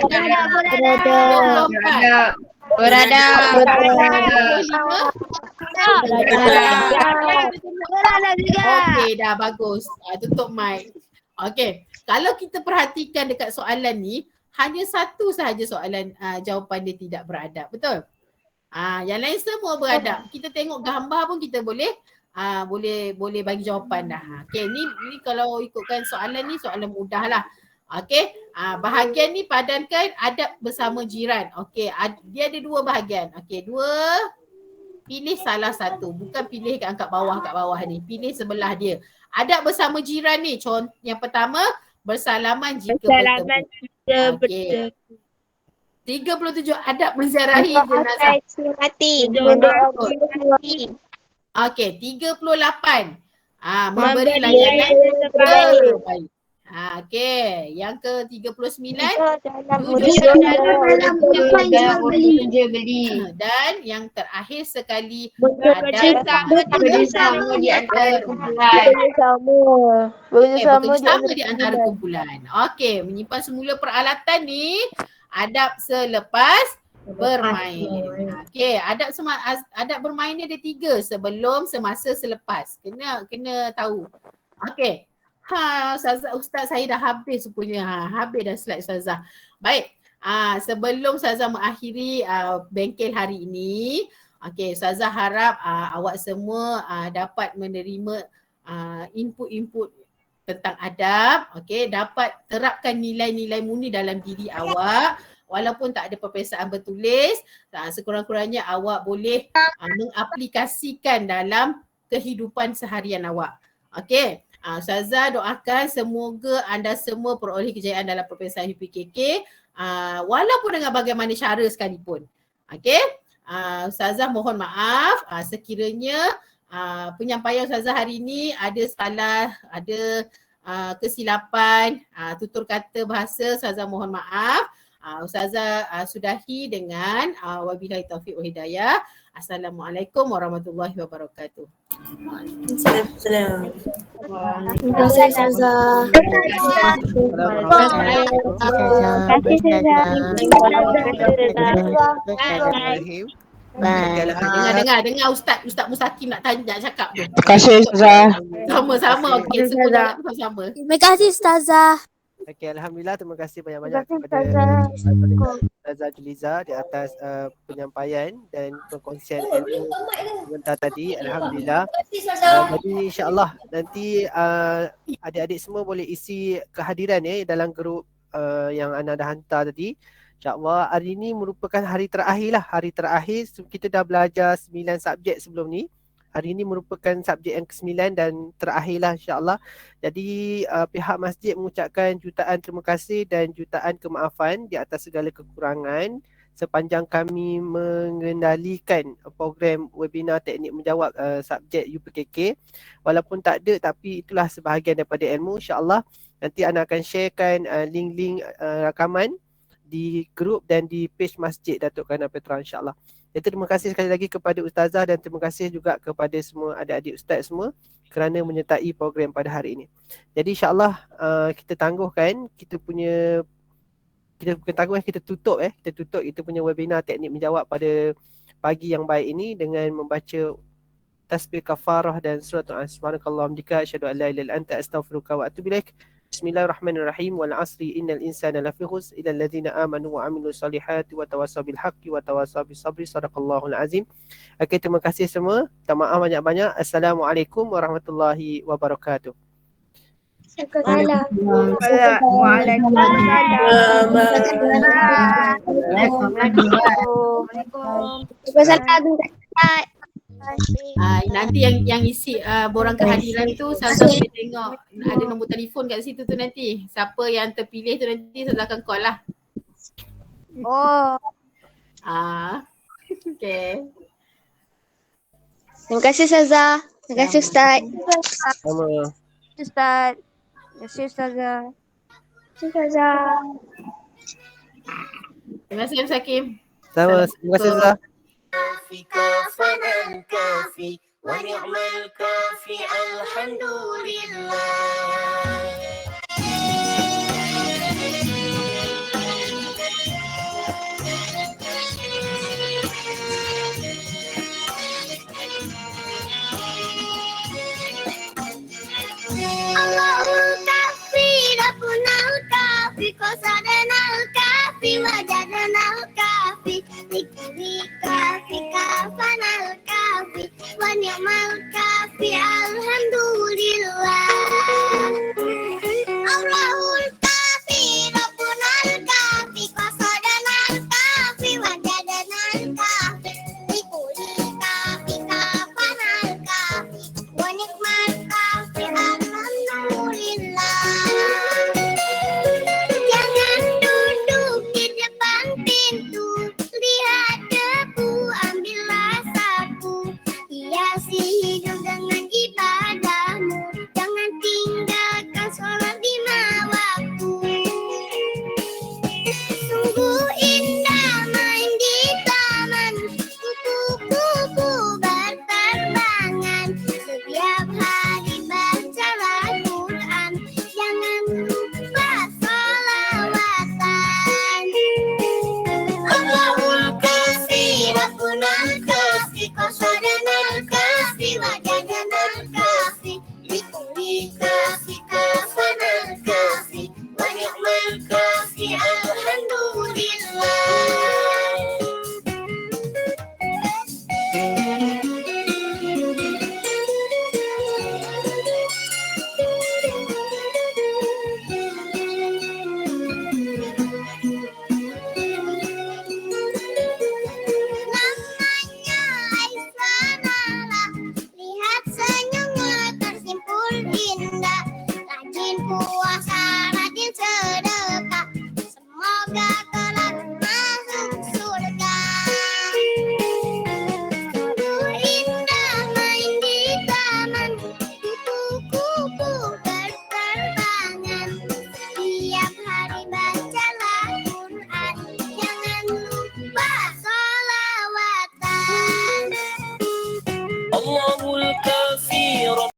Beradab. 24. Beradab. 25. Okey, dah bagus. Tutup mic. Okey, kalau kita perhatikan dekat soalan ni, hanya satu sahaja soalan jawapan dia tidak beradab. Betul? Yang lain semua beradab. Kita tengok gambar pun kita boleh bagi jawapan dah. Okey, ni kalau ikutkan soalan ni soalan mudah lah. Okey, bahagian ni padankan adab bersama jiran. Okey, dia ada 2 bahagian. Okey, 2. Pilih salah satu. Bukan pilih kat bawah ni. Pilih sebelah dia. Adab bersama jiran ni. Contoh yang pertama, bersalaman jika bertemu. Okey. 37 adab menziarahi jenazah. Okey, 38. Memberi layanan terbaik. Okey, yang ke-39 dan yang terakhir sekali Bersama di antara kumpulan. bekerjasama di antara kumpulan. Okey, menyimpan semula peralatan ni adab selepas bermain. Okey, adab bermain ni ada 3, sebelum, semasa, selepas. Kena tahu. Okey. Ustaz saya dah habis punya. Habis dah slide Ustazah. Baik. Sebelum Ustazah mengakhiri bengkel hari ini, okey, Ustazah harap awak semua dapat menerima input-input tentang adab, okey, dapat terapkan nilai-nilai murni dalam diri awak. Walaupun tak ada peperiksaan bertulis, sekurang-kurangnya awak boleh mengaplikasikan dalam kehidupan seharian awak. Okey. Ustazah doakan semoga anda semua peroleh kejayaan dalam peperiksaan UPKK walaupun dengan bagaimana cara sekalipun. Okey. Ustazah mohon maaf sekiranya penyampaian Ustazah hari ini ada salah, ada kesilapan, tutur kata bahasa, Ustazah mohon maaf. Ustazah sudahi dengan wabillahi taufiq wal hidayah. Assalamualaikum warahmatullahi wabarakatuh. Terima kasih Ustazah. Dengar Ustaz Mustaqim nak cakap tu. Terima kasih Ustazah. Sama-sama. Okey, semua sama. Terima kasih Ustazah. Okey, alhamdulillah, terima kasih banyak-banyak kepada Ustazah Juliza di atas penyampaian dan perkongsian ilmu sebentar tadi. Alhamdulillah. Jadi insya-Allah nanti adik-adik semua boleh isi kehadiran dalam grup yang Ana dah hantar tadi. InsyaAllah hari ini merupakan hari terakhir lah. Hari terakhir kita dah belajar 9 subjek sebelum ni. Hari ini merupakan subjek yang ke-9 dan terakhirlah insya-Allah. Jadi pihak masjid mengucapkan jutaan terima kasih dan jutaan kemaafan di atas segala kekurangan. sepanjang kami mengendalikan program webinar teknik menjawab subjek UPKK. Walaupun tak ada, tapi itulah sebahagian daripada ilmu. InsyaAllah nanti Ana akan sharekan link-link rakaman di grup dan di page Masjid Datuk Kana Petra, insyaAllah. Jadi terima kasih sekali lagi kepada Ustazah dan terima kasih juga kepada semua adik-adik ustaz semua kerana menyertai program pada hari ini. Jadi insyaAllah kita tangguhkan kita tutup kita punya webinar teknik menjawab pada pagi yang baik ini dengan membaca tasbih kafarah dan surah Subhanakallahumma bihamdika asyhadu an la ilaha illa anta astaghfiruka wa atubu ilaik. Bismillahirrahmanirrahim. Wal 'asri innal insana lafi khusr illa alladhina amanu wa 'amilus solihati wa tawassaw bil haqqi wa tawassaw bis sabri. Sadaqallahul azim. Okey, terima kasih semua. Minta maaf banyak-banyak. Assalamualaikum warahmatullahi wabarakatuh. Nanti yang isi borang kehadiran tu Ustazah boleh tengok ada nombor telefon kat situ tu nanti. Siapa yang terpilih tu nanti Ustazah akan call lah. Oh. Okay. Terima kasih Ustazah. Terima kasih Ustaz. Sama. Ustaz. Terima kasih Ustazah. Terima kasih Ustazah. Terima kasih Ustaz Hakim. Sama. Terima kasih Ustazah. كافي كافي ونعم الكافي الحمد لله